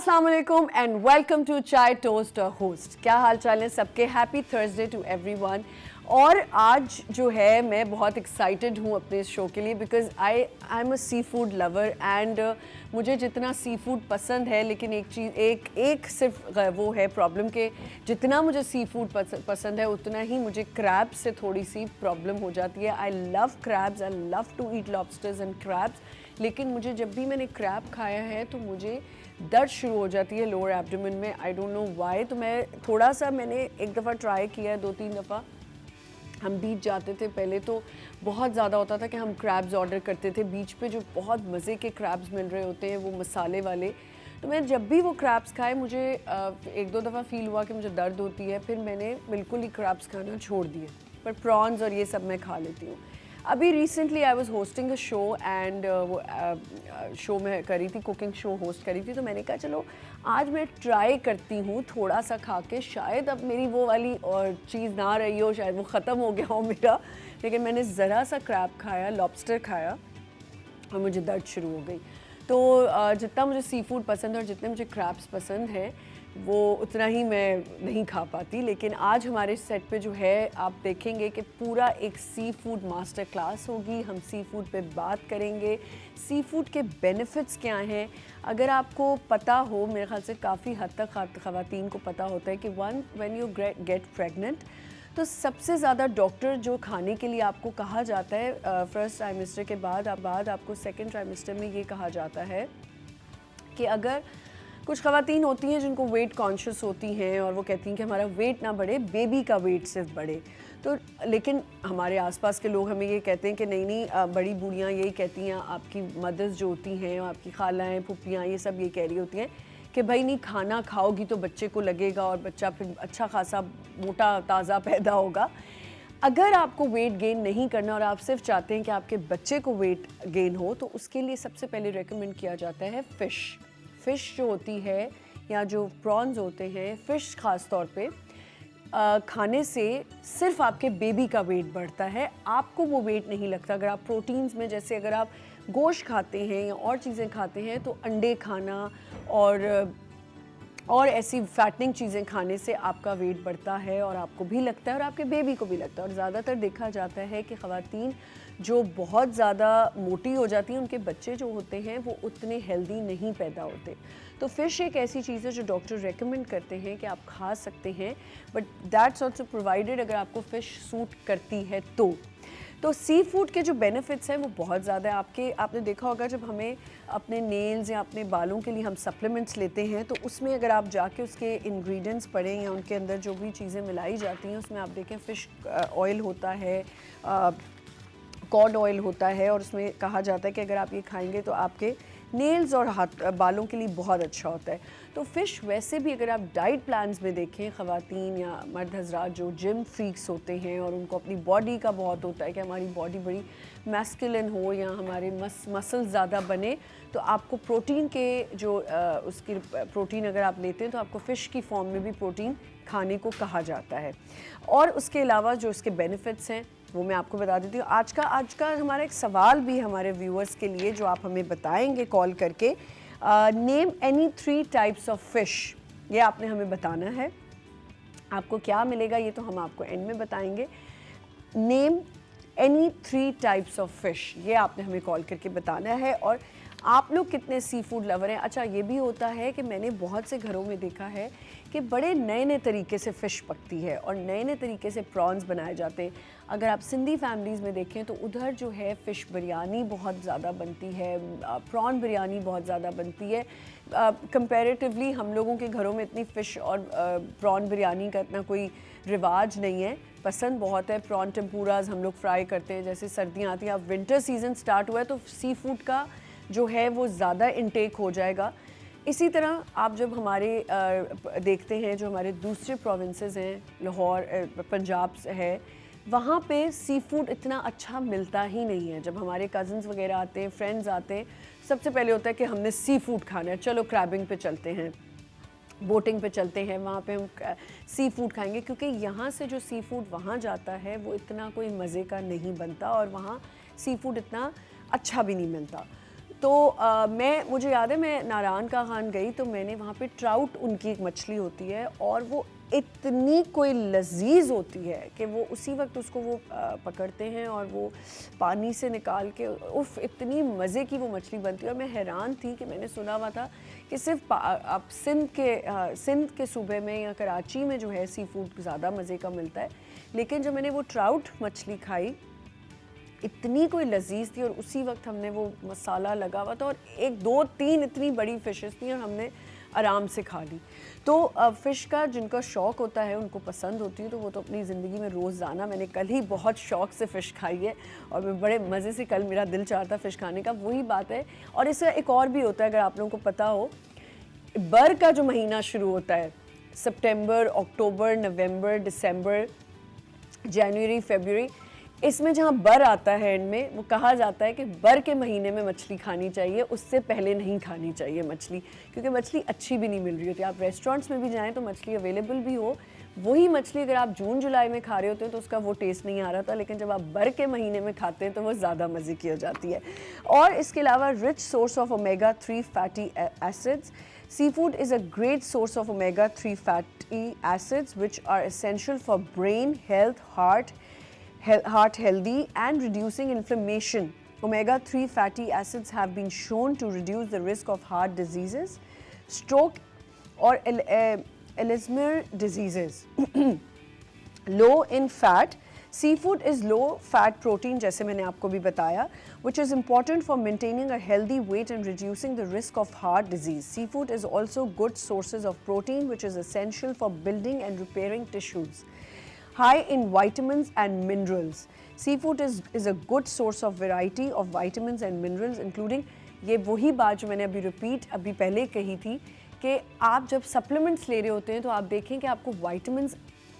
अस्सलाम वालेकुम and welcome to chai toast host. क्या हाल चाल है सबके? Happy Thursday to everyone. और आज जो है मैं बहुत एक्साइटेड हूँ अपने इस शो के लिए because I am a sea food lover and मुझे जितना सी फूड पसंद है, लेकिन एक चीज़ एक सिर्फ वो है प्रॉब्लम के जितना मुझे सी फूड पसंद है उतना ही मुझे क्रैब्स से थोड़ी सी प्रॉब्लम हो जाती है। I love crabs, I love to eat lobsters and crabs, लेकिन मुझे जब भी मैंने क्रैब खाया है तो मुझे दर्द शुरू हो जाती है लोअर एब्डोमेन में। I don't know why. तो मैं थोड़ा सा मैंने एक दफ़ा ट्राई किया है, 2-3 दफ़ा। हम बीच जाते थे पहले तो बहुत ज़्यादा होता था कि हम क्रैब्स ऑर्डर करते थे बीच पे, जो बहुत मज़े के क्रैब्स मिल रहे होते हैं वो मसाले वाले। तो मैं जब भी वो क्रैब्स खाए मुझे 1-2 दफ़ा फ़ील हुआ कि मुझे दर्द होती है, फिर मैंने बिल्कुल ही क्रैब्स खाना छोड़ दिए। पर प्रॉन्स और ये सब मैं खा लेती हूँ। अभी recently I was hosting a show and वो शो में करी थी, कुकिंग शो होस्ट करी थी, तो मैंने कहा चलो आज मैं ट्राई करती हूँ थोड़ा सा खा के, शायद अब मेरी वो वाली और चीज़ ना रही हो, शायद वो ख़त्म हो गया हो मेरा। लेकिन मैंने ज़रा सा क्रैब खाया, लॉबस्टर खाया और मुझे दर्द शुरू हो गई। तो जितना मुझे सी फूड पसंद है और जितने मुझे क्रैब्स पसंद हैं वो उतना ही मैं नहीं खा पाती। लेकिन आज हमारे सेट पे जो है आप देखेंगे कि पूरा एक सी फूड मास्टर क्लास होगी। हम सी फूड पे बात करेंगे, सी फूड के बेनिफिट्स क्या हैं। अगर आपको पता हो, मेरे ख्याल से काफ़ी हद तक ख़वातीन को पता होता है कि व्हेन यू गेट प्रेग्नेंट तो सबसे ज़्यादा डॉक्टर जो खाने के लिए आपको कहा जाता है फर्स्ट ट्राइमेस्टर के बाद आपको सेकेंड ट्राइमेस्टर में ये कहा जाता है कि अगर कुछ ख़वातीन होती हैं जिनको वेट कॉन्शियस होती हैं और वो कहती हैं कि हमारा वेट ना बढ़े, बेबी का वेट सिर्फ बढ़े। तो लेकिन हमारे आसपास के लोग हमें ये कहते हैं कि नहीं बड़ी बूढ़ियाँ यही कहती हैं, आपकी मदर्स जो होती हैं, आपकी खालाएँ फूफियाँ, ये सब ये कह रही होती हैं कि भाई नहीं खाना खाओगी तो बच्चे को लगेगा और बच्चा फिर अच्छा खासा मोटा ताज़ा पैदा होगा। अगर आपको वेट गेन नहीं करना और आप सिर्फ चाहते हैं कि आपके बच्चे को वेट गेन हो, तो उसके लिए सबसे पहले रेकमेंड किया जाता है फ़िश जो होती है या जो प्रॉन्स होते हैं, फ़िश ख़ास तौर पे खाने से सिर्फ आपके बेबी का वेट बढ़ता है, आपको वो वेट नहीं लगता। अगर आप प्रोटीन्स में, जैसे अगर आप गोश्त खाते हैं या और चीज़ें खाते हैं, तो अंडे खाना और ऐसी फैटनिंग चीज़ें खाने से आपका वेट बढ़ता है और आपको भी लगता है और आपके बेबी को भी लगता है। और ज़्यादातर देखा जाता है कि ख़वातीन जो बहुत ज़्यादा मोटी हो जाती हैं, उनके बच्चे जो होते हैं वो उतने हेल्दी नहीं पैदा होते। तो फ़िश एक ऐसी चीज़ है जो डॉक्टर रेकमेंड करते हैं कि आप खा सकते हैं, बट दैट्स ऑल्सो प्रोवाइडेड अगर आपको फ़िश सूट करती है तो सी फूड के जो बेनिफिट्स हैं वो बहुत ज़्यादा है। आपने देखा होगा जब हमें अपने नेल्स या अपने बालों के लिए हम सप्लीमेंट्स लेते हैं तो उसमें अगर आप जाके उसके इंग्रेडिएंट्स पढ़ें या उनके अंदर जो भी चीज़ें मिलाई जाती हैं उसमें आप देखें फ़िश ऑयल होता है, कॉड ऑयल होता है, और उसमें कहा जाता है कि अगर आप ये खाएंगे तो आपके नेल्स और बालों के लिए बहुत अच्छा होता है। तो फ़िश वैसे भी अगर आप डाइट प्लान्स में देखें, ख़वातीन या मर्द हज़रात जो जिम फ्रीक्स होते हैं और उनको अपनी बॉडी का बहुत होता है कि हमारी बॉडी बड़ी मैस्कुलिन हो या हमारे मसल्स ज़्यादा बने, तो आपको प्रोटीन के जो उसकी प्रोटीन अगर आप लेते हैं तो आपको फ़िश की फॉर्म में भी प्रोटीन खाने को कहा जाता है। और उसके अलावा जो इसके बेनिफिट्स हैं वो मैं आपको बता देती हूँ। आज का हमारा एक सवाल भी हमारे व्यूअर्स के लिए जो आप हमें बताएंगे कॉल करके, name any 3 types of fish, ये आपने हमें बताना है। आपको क्या मिलेगा ये तो हम आपको एंड में बताएंगे। Name any 3 types of fish, ये आपने हमें कॉल करके बताना है। और आप लोग कितने सी फूड लवर हैं? अच्छा, ये भी होता है कि मैंने बहुत से घरों में देखा है कि बड़े नए नए तरीके से फ़िश पकती है और नए नए तरीके से प्रॉन्स बनाए जाते हैं। अगर आप सिंधी फैमिलीज़ में देखें तो उधर जो है फ़िश बिरयानी बहुत ज़्यादा बनती है, प्रॉन बिरयानी बहुत ज़्यादा बनती है। कंपैरेटिवली हम लोगों के घरों में इतनी फ़िश और प्रॉन बिरयानी का इतना कोई रिवाज नहीं है। पसंद बहुत है, प्रॉन टेम्पुराज हम लोग फ्राई करते हैं। जैसे सर्दियाँ आती हैं, अब विंटर सीज़न स्टार्ट हुआ है तो सी फूड का जो है वो ज़्यादा इंटेक हो जाएगा। इसी तरह आप जब हमारे देखते हैं जो हमारे दूसरे प्रोविंसेस हैं, लाहौर पंजाब है, वहाँ पे सी फूड इतना अच्छा मिलता ही नहीं है। जब हमारे कज़न्स वगैरह आते हैं, फ्रेंड्स आते हैं, सबसे पहले होता है कि हमने सी फूड खाना है, चलो क्रैबिंग पे चलते हैं, बोटिंग पे चलते हैं, वहाँ पे हम सी फूड खाएंगे, क्योंकि यहाँ से जो सी फूड वहाँ जाता है वो इतना कोई मज़े का नहीं बनता और वहाँ सी फूड इतना अच्छा भी नहीं मिलता। तो मुझे याद है मैं नारायण का खान गई तो मैंने वहाँ पे ट्राउट, उनकी एक मछली होती है और वो इतनी कोई लजीज होती है कि वो उसी वक्त उसको वो पकड़ते हैं और वो पानी से निकाल के उफ इतनी मज़े की वो मछली बनती है। और मैं हैरान थी कि मैंने सुना हुआ था कि सिर्फ आप सिंध के सूबे में या कराची में जो है सी फूड ज़्यादा मज़े का मिलता है, लेकिन जब मैंने वो ट्राउट मछली खाई इतनी कोई लजीज थी और उसी वक्त हमने वो मसाला लगा हुआ था और 1 2 3 इतनी बड़ी फ़िशेस थी और हमने आराम से खा ली। तो फ़िश का जिनका शौक़ होता है, उनको पसंद होती है, तो वो तो अपनी ज़िंदगी में रोज़ाना, मैंने कल ही बहुत शौक़ से फ़िश खाई है और मैं बड़े मज़े से, कल मेरा दिल चाहता फ़िश खाने का, वही बात है। और इसका एक और भी होता है, अगर आप लोगों को पता हो, बर का जो महीना शुरू होता है, सितंबर, अक्टूबर, नवंबर, दिसंबर, जनवरी, फरवरी, इसमें जहाँ बर आता है एंड में, वो कहा जाता है कि बर के महीने में मछली खानी चाहिए, उससे पहले नहीं खानी चाहिए मछली, क्योंकि मछली अच्छी भी नहीं मिल रही होती। आप रेस्टोरेंट्स में भी जाएं तो मछली अवेलेबल भी हो, वही मछली अगर आप जून जुलाई में खा रहे होते हैं तो उसका वो टेस्ट नहीं आ रहा था, लेकिन जब आप बर के महीने में खाते हैं तो वो ज़्यादा मज़े की हो जाती है। और इसके अलावा rich source of omega 3 fatty acids, seafood is a great source of omega 3 fatty acids which are essential for brain health, heart healthy and reducing inflammation. Omega 3 fatty acids have been shown to reduce the risk of heart diseases, stroke or Alzheimer's diseases. Low in fat, seafood is low fat protein, जैसे मैंने आपको भी बताया, which is important for maintaining a healthy weight and reducing the risk of heart disease. Seafood is also good sources of protein, which is essential for building and repairing tissues. High in vitamins and minerals. Seafood is a good source of variety of vitamins and minerals, including, ये वही बात जो मैंने अभी पहले कही थी कि आप जब सप्लीमेंट्स ले रहे होते हैं तो आप देखें कि आपको विटामिन्स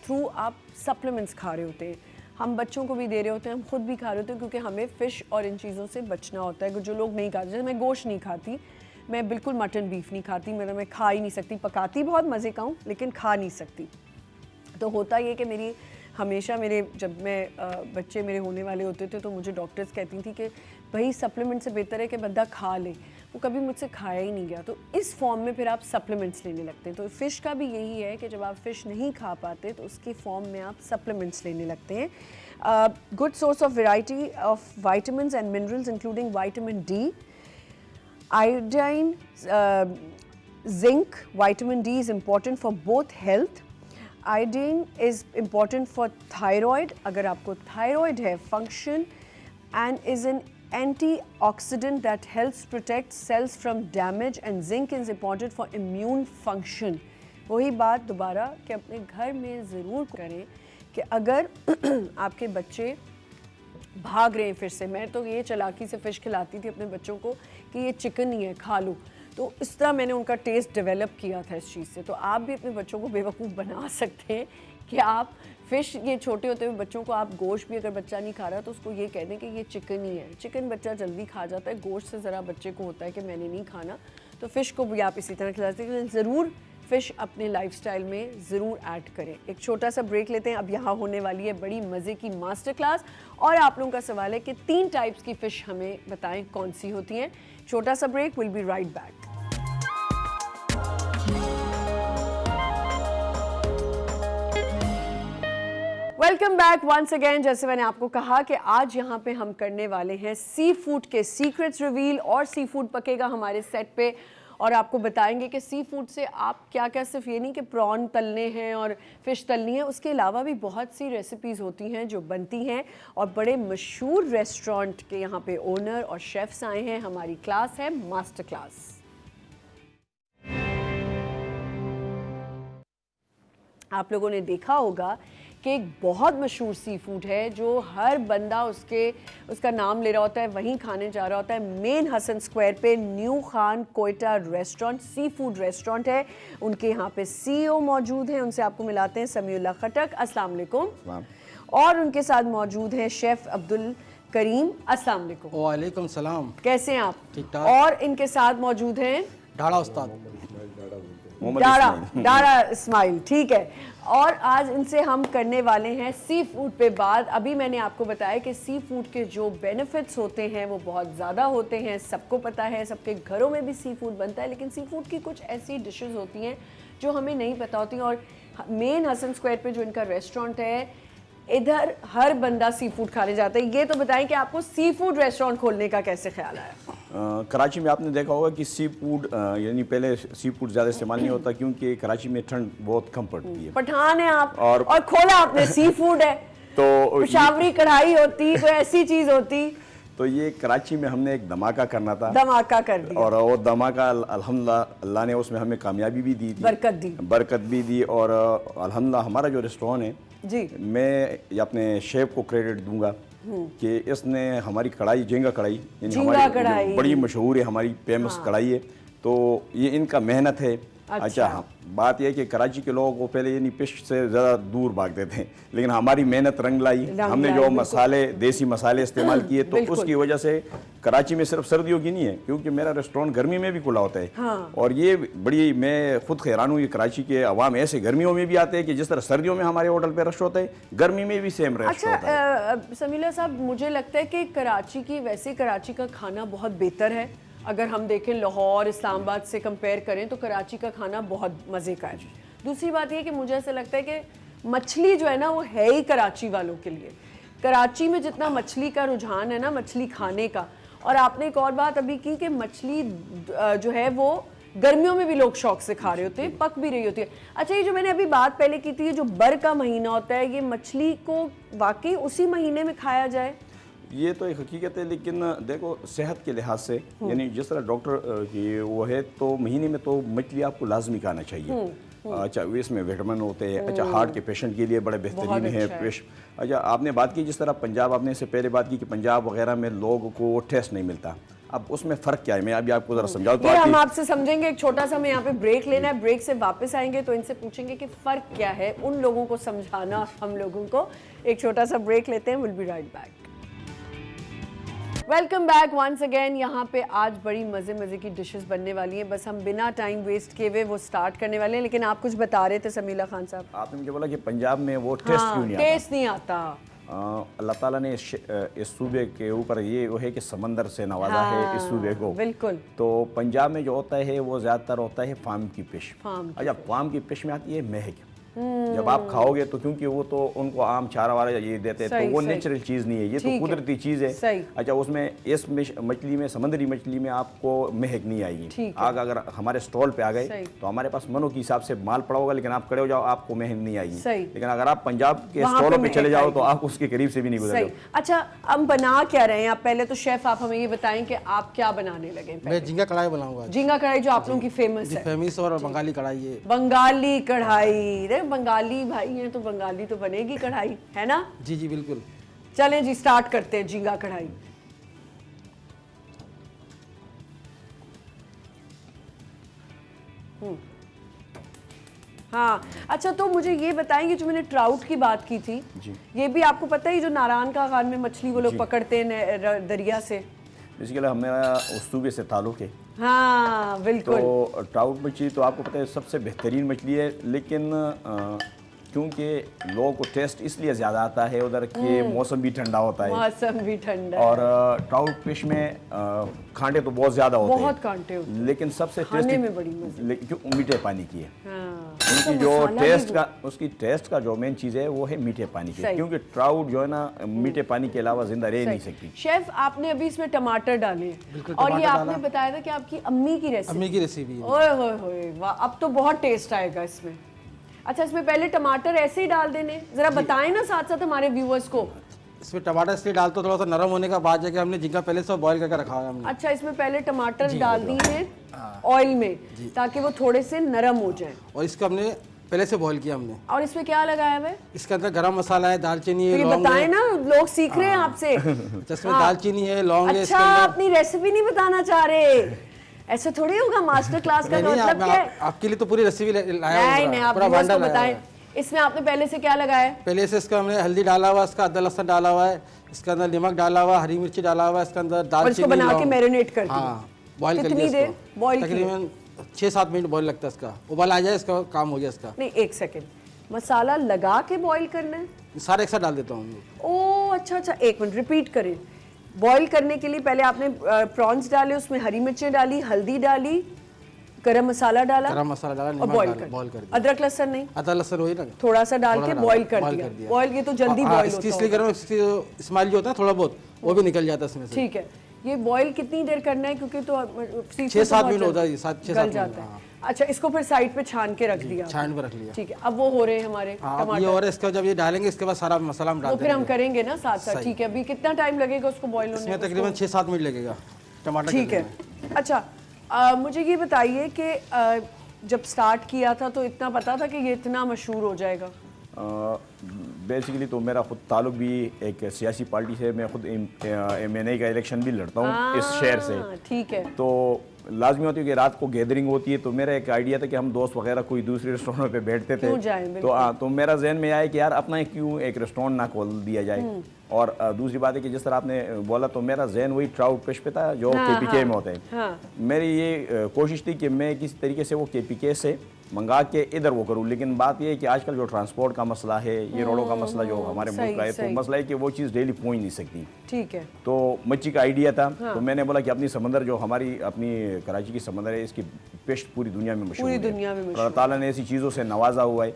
थ्रू आप सप्लीमेंट्स खा रहे होते हैं। हम बच्चों को भी दे रहे होते हैं, हम खुद भी खा रहे होते हैं, क्योंकि हमें फ़िश और इन चीज़ों से बचना होता है। जो लोग नहीं खाते, जैसे मैं गोश्त नहीं खाती, मैं बिल्कुल मटन बीफ नहीं खाती, मैं खा ही नहीं सकती, पकाती बहुत मज़े का हूँ लेकिन खा नहीं सकती। तो होता ये कि मेरी हमेशा जब मैं बच्चे मेरे होने वाले होते थे तो मुझे डॉक्टर्स कहती थी कि भाई सप्लीमेंट से बेहतर है कि बंदा खा ले, वो कभी मुझसे खाया ही नहीं गया। तो इस फॉर्म में फिर आप सप्लीमेंट्स लेने लगते हैं। तो फ़िश का भी यही है कि जब आप फ़िश नहीं खा पाते तो उसके फॉर्म में आप सप्लीमेंट्स लेने लगते हैं। Good source of variety of vitamins and minerals including vitamin D, iodine, zinc. Vitamin D is important for both health. Iodine is important for thyroid, अगर आपको thyroid है, function, and is an antioxidant that helps protect cells from damage, and zinc is important for immune function. वही बात दोबारा कि अपने घर में ज़रूर करें कि अगर आपके बच्चे भाग रहे हैं फिर से, मैं तो ये चालाकी से फ़िश खिलाती थी अपने बच्चों को कि ये चिकन ही है, खा लो, तो इस तरह मैंने उनका टेस्ट डेवलप किया था इस चीज़ से। तो आप भी अपने बच्चों को बेवकूफ़ बना सकते हैं कि आप फ़िश, ये छोटे होते हुए बच्चों को आप गोश्त भी, अगर बच्चा नहीं खा रहा तो उसको ये कह दें कि ये चिकन ही है। चिकन बच्चा जल्दी खा जाता है, गोश्त से ज़रा बच्चे को होता है कि मैंने नहीं खाना, तो फ़िश को भी आप इसी तरह खिला सकते हैं। ज़रूर फ़िश अपने लाइफस्टाइल में ज़रूर ऐड करें। एक छोटा सा ब्रेक लेते हैं, अब यहाँ होने वाली है बड़ी मज़े की मास्टर क्लास और आप लोगों का सवाल है कि 3 टाइप्स की फ़िश हमें बताएं कौन सी होती हैं। छोटा सा break, will be right back. Welcome back once again. जैसे मैंने आपको कहा कि आज यहाँ पे हम करने वाले हैं सी फूड के सीक्रेट्स रिवील, और सी फूड पकेगा हमारे सेट पे और आपको बताएंगे कि सी फूड से आप क्या क्या, सिर्फ ये नहीं कि प्रॉन तलने हैं और फ़िश तलनी है, उसके अलावा भी बहुत सी रेसिपीज़ होती हैं जो बनती हैं। और बड़े मशहूर रेस्टोरेंट के यहाँ पे ओनर और शेफ़्स आए हैं। हमारी क्लास है मास्टर क्लास। आप लोगों ने देखा होगा कि एक बहुत मशहूर सी फूड है जो हर बंदा उसका नाम ले रहा होता है, वहीं खाने जा रहा होता है। मेन हसन स्क्वायर पे new Khan Quetta restaurant, sea food restaurant है। उनके यहाँ पे CEO मौजूद हैं, उनसे आपको मिलाते हैं समीउल्लाह खटक, अस्सलाम वालेकुम। और उनके साथ मौजूद हैं शेफ़ अब्दुल करीम, अस्सलाम वालेकुम। वालेकुम सलाम। कैसे हैं आप? ठीक ठाक। और इनके साथ मौजूद हैं ढाड़ा उस्ताद। डारा स्माइल, ठीक है। और आज इनसे हम करने वाले हैं सी फूड पे बात। अभी मैंने आपको बताया कि सी फूड के जो बेनिफिट्स होते हैं वो बहुत ज़्यादा होते हैं, सबको पता है, सबके घरों में भी सी फूड बनता है, लेकिन सी फूड की कुछ ऐसी डिशेस होती हैं जो हमें नहीं पता होती। और मेन हसन स्क्वायर पे जो इनका रेस्टोरेंट है, इधर हर बंदा सी फूड खाने जाता है। ये तो बताएं कि आपको सी फूड रेस्टोरेंट खोलने का कैसे ख्याल आया? कराची में आपने देखा होगा कि सी फूड यानी पहले सी फूड ज़्यादा इस्तेमाल नहीं होता, क्योंकि कराची में ठंड बहुत कम पड़ती है। पठान है आप और खोला आपने सी फूड है तो पेशावरी कढ़ाई होती, कोई ऐसी चीज़ होती। तो ये कराची में हमने एक धमाका करना था, धमाका कर दिया, और वो धमाका अल्हम्दुलिल्लाह अल्लाह ने उसमें हमें कामयाबी भी दी, बरकत भी दी। और अल्हम्दुलिल्लाह हमारा जो रेस्टोरेंट है जी, मैं अपने शेफ को क्रेडिट दूंगा कि इसने हमारी कढ़ाई, झींगा कढ़ाई, यानी हमारी बड़ी मशहूर है, हमारी फेमस कढ़ाई है, तो ये इनका मेहनत है। अच्छा हाँ, बात यह है कि कराची के लोगों को पहले यानी पिश से ज़्यादा दूर भागते थे, लेकिन हमारी मेहनत रंग लाई। हमने जो मसाले, देसी मसाले इस्तेमाल किए, तो उसकी वजह से कराची में सिर्फ सर्दियों की नहीं है, क्योंकि मेरा रेस्टोरेंट गर्मी में भी खुला होता है। हाँ। और ये बड़ी, मैं खुद हैरान हूँ, ये कराची के अवाम ऐसे गर्मियों में भी आते हैं कि जिस तरह सर्दियों में हमारे होटल पे रश होता है, गर्मी में भी सेम रश होता है। समीला साहब, मुझे लगता है कि कराची की, वैसे कराची का खाना बहुत बेहतर है। अगर हम देखें लाहौर, इस्लामाबाद से कंपेयर करें तो कराची का खाना बहुत मज़े का है। दूसरी बात यह कि मुझे ऐसा लगता है कि मछली जो है ना, वो है ही कराची वालों के लिए। कराची में जितना मछली का रुझान है ना, मछली खाने का, और आपने एक और बात अभी की कि मछली जो है वो गर्मियों में भी लोग शौक से खा रहे होते हैं, पक भी रही होती है। अच्छा, ये जो मैंने अभी बात पहले की थी, जो बर का महीना होता है, ये मछली को वाकई उसी महीने में खाया जाए? ये तो एक हकीकत है, लेकिन देखो सेहत के लिहाज से, यानी जिस तरह डॉक्टर की वो है, तो महीने में तो मछली आपको लाजमी खाना चाहिए। अच्छा, इसमें विटामिन होते हैं। अच्छा, हार्ट के पेशेंट के लिए बड़े बेहतरीन है। अच्छा, आपने बात की जिस तरह पंजाब, आपने इससे पहले बात की कि पंजाब वगैरह में लोगों को टेस्ट नहीं मिलता। अब उसमें फ़र्क क्या है, मैं अभी आपको ज़रा समझाऊँ तो हम आपसे समझेंगे। एक छोटा सा, मैं यहाँ पे ब्रेक लेना है, ब्रेक से वापस आएंगे तो इनसे पूछेंगे कि फ़र्क क्या है, उन लोगों को समझाना हम लोगों को। एक छोटा सा ब्रेक लेते हैं, will be right back. Welcome back once again. यहाँ पे आज बड़ी मज़े की डिशेस बनने वाली हैं, बस हम बिना टाइम वेस्ट किए हुए वो स्टार्ट करने वाले हैं। लेकिन आप कुछ बता रहे थे समीला खान साहब, आपने मुझे बोला कि पंजाब में वो टेस्ट क्यों नहीं आता? टेस्ट नहीं आता। अल्लाह ताला ने इस सूबे के ऊपर ये वो है कि समंदर से नवाजा है इस सूबे को। बिल्कुल। तो पंजाब में जो होता है वो ज़्यादातर होता है फार्म की फिश। अच्छा, फार्म की फिश में आती है महक। जब आप खाओगे तो, क्योंकि वो तो उनको आम चारा वाला ये देते हैं, तो वो नेचुरल चीज़ नहीं है, ये तो कुदरती चीज़ है। अच्छा, उसमें इस मछली में, समुद्री मछली में आपको महक नहीं आएगी। आग अगर हमारे स्टॉल पे आ गए तो हमारे पास मनो के हिसाब से माल पड़ा होगा, लेकिन आप खड़े हो जाओ आपको महक नहीं आएगी। लेकिन अगर आप पंजाब के स्टॉलों पे चले जाओ तो आप उसके करीब से भी नहीं गुजरोगे। अच्छा, हम बना क्या रहे हैं? आप पहले तो शेफ, आप हमें ये बताएं कि आप क्या बनाने लगे? मैं झींगा कढ़ाई बनाऊंगा। झींगा कढ़ाई जो आप लोगों की फेमस है। फेमस और बंगाली कढ़ाई है। बंगाली कढ़ाई, बंगाली भाई हैं तो बंगाली तो बनेगी कढ़ाई, है ना? जी जी बिल्कुल। चलें जी, स्टार्ट करते हैं झींगा कढ़ाई। हाँ, अच्छा, तो मुझे ये बताएंगे, जो मैंने ट्राउट की बात की थी, ये भी आपको पता है, जो नारायण का खान में मछली वो लोग पकड़ते हैं दरिया से, इसके लिए हमारा उस सूबे से ताल्लुक़ है। हाँ बिल्कुल। तो ट्राउट मछली तो आपको पता है सबसे बेहतरीन मछली है, लेकिन क्योंकि लोगों को टेस्ट इसलिए ज़्यादा आता है उधर के मौसम भी ठंडा होता है। मौसम भी ठंडा और ट्राउट फिश में कांटे तो बहुत ज़्यादा होते हैं, बहुत कांटे होते हैं, लेकिन सबसे खाने में बड़ी मज़े, क्यों मीठे पानी की है। हाँ, उनकी जो टेस्ट का, उसकी टेस्ट का जो मेन चीज़ है वो है मीठे पानी की, क्योंकि ट्राउट जो है ना मीठे पानी के अलावा जिंदा रह नहीं सकती। शेफ, आपने अभी इसमें टमाटर डाले और ये आपने बताया था कि आपकी अम्मी की रेसिपी है। ओए होए होए, वाह, अब तो बहुत टेस्ट आएगा इसमें। अच्छा, इसमें पहले टमाटर ऐसे ही डाल देने, जरा बताएं ना साथ साथ हमारे व्यूअर्स को। इसमें टमाटर इसलिए डालते हो थोड़ा सा नरम होने का बाद जाके हमने झींगा पहले से बॉईल करके रखा है हमने। अच्छा, इसमें पहले टमाटर डाल दिए हैं ऑयल में ताकि वो थोड़े से नरम हो जाएं, और इसको हमने पहले से बॉईल किया हमने। और इसमें क्या लगाया है? इसके अंदर गरम मसाला है, दालचीनी है, लौंग है। बताएं ना, लोग सीख रहे हैं आपसे। इसमें दालचीनी है, लौंग है। अच्छा, अपनी रेसिपी नहीं बताना चाह रहे? ऐसे थोड़ी होगा मास्टर क्लास का मतलब क्या है? आपके लिए तो पूरी रेसिपी लाया हूं। नहीं, आप बताएं। इसमें आपने पहले से क्या लगाया है? पहले से इसका हमने हल्दी डाला हुआ, इसका अदरक लहसुन डाला हुआ है, इसके अंदर नमक डाला हुआ, हरी मिर्ची डाला हुआ है, इसके अंदर दालचीनी, बना के मैरिनेट कर दिया। हाँ, बॉईल कर दिया। तकरीबन 6-7 मिनट बॉईल लगता है इसका, उबाल आ जाए इसका काम हो गया इसका। नहीं, एक सेकेंड, मसाला लगा के बॉईल करना है? सारे एक साथ डाल देता हूँ। ओह अच्छा अच्छा, एक मिनट रिपीट करें। बॉईल करने के लिए पहले आपने प्रॉन्स डाले, उसमें हरी मिर्चें डाली, हल्दी डाली, गरम मसाला डाला, गरम मसाला डाला, और नमक बॉईल डाला, बॉईल कर कर दिया। अदरक लहसुन नहीं? अदरक लहसुन वही ना, थोड़ा सा डाल के बॉईल कर बॉईल दिया। बॉईल ये तो जल्दी हाँ, बॉईल इसकी होता इसलिए है। करो, इसकी स्मेल जो होता है थोड़ा बहुत वो भी निकल जाता है इसमें से। ठीक है, ये बॉईल कितनी देर करना है? क्योंकि तो 6-7 मिनट होता है, 7-6-7 गल मिनट। जाता है। अच्छा, इसको फिर साइड पे छान के रख दिया? छान पे रख लिया। ठीक है, अब वो हो रहे हैं हमारे ये और इसका जब ये डालेंगे इसके बाद सारा मसाला हम वो डाल फिर हम देंगे। करेंगे ना साथ साथ। ठीक है, अभी कितना टाइम लगेगा उसको बॉईल होने इसमें में? तकरीबन 6-7 मिनट लगेगा टमाटर। ठीक है। अच्छा, मुझे ये बताइए कि जब स्टार्ट किया था तो इतना पता था कि ये इतना मशहूर हो जाएगा? बेसिकली तो मेरा खुद ताल्लुक भी एक सियासी पार्टी से, मैं खुद MNA का इलेक्शन भी लड़ता हूँ इस शहर से। ठीक है। तो लाजमी होती है कि रात को गैदरिंग होती है, तो मेरा एक आइडिया था कि हम दोस्त वगैरह कोई दूसरे रेस्टोरेंट पे बैठते थे, क्यों जाएं, तो मेरा जहन में आया कि यार अपना क्यों एक रेस्टोरेंट ना खोल दिया जाए। और दूसरी बात है कि जिस तरह आपने बोला तो मेरा जहन वही ट्राउट फिश पे था जो KPK में होते हैं। हाँ। मेरी ये कोशिश थी कि मैं किसी तरीके से वो KPK से मंगा के इधर वो करूँ, लेकिन बात ये है कि आजकल जो ट्रांसपोर्ट का मसला है, ये रोडों का मसला जो हमारे मुल्क का है, तो मसला है कि वो चीज़ डेली पहुँच नहीं सकती। ठीक है। तो मच्छी का आइडिया था। हाँ। तो मैंने बोला कि अपनी समंदर जो हमारी अपनी कराची की समंदर है, इसकी फिश पूरी दुनिया में मशहूर है, अल्लाह ताला ने ऐसी चीज़ों से नवाजा हुआ है।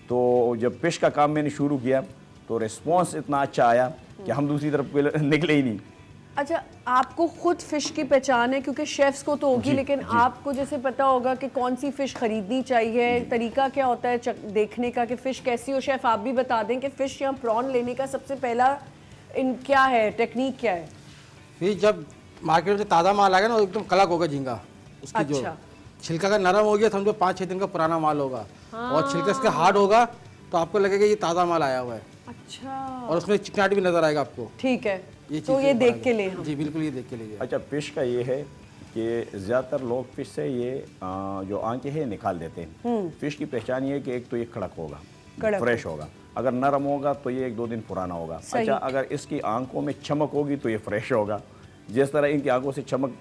तो जब फिश का काम मैंने शुरू किया तो रिस्पॉन्स इतना अच्छा आया कि हम दूसरी तरफ निकले ही नहीं। अच्छा, आपको खुद फिश की पहचान है? क्योंकि शेफ्स को तो होगी, लेकिन आपको जैसे पता होगा कि कौन सी फिश खरीदनी चाहिए, तरीका क्या होता है देखने का कि फिश कैसी हो। शेफ आप भी बता दें कि फिश या प्रॉन लेने का सबसे पहला क्या है, टेक्निक क्या है? फिर जब मार्केट में ताज़ा माल आएगा ना, वो एकदम कड़क होगा झींगा, उसकी जो छिलका का नरम हो गया, समझो 5-6 दिन का पुराना माल होगा। और छिलका इसका हार्ड होगा तो आपको लगेगा ये ताज़ा माल आया हुआ है। अच्छा। और उसमें चिकनाहट भी नजर आएगा आपको। ठीक है, तो ये देख के ले हम। जी बिल्कुल, ये देख के लिए। अच्छा, फिश का ये है कि ज़्यादातर लोग फिश से ये जो आंखें हैं निकाल देते हैं। फिश की पहचान ये है कि एक तो ये कड़क होगा, फ्रेश होगा, अगर नरम होगा तो ये 1-2 दिन पुराना होगा। अच्छा, अगर इसकी आंखों में चमक होगी तो ये फ्रेश होगा। जिस तरह इनकी आंखों से चमक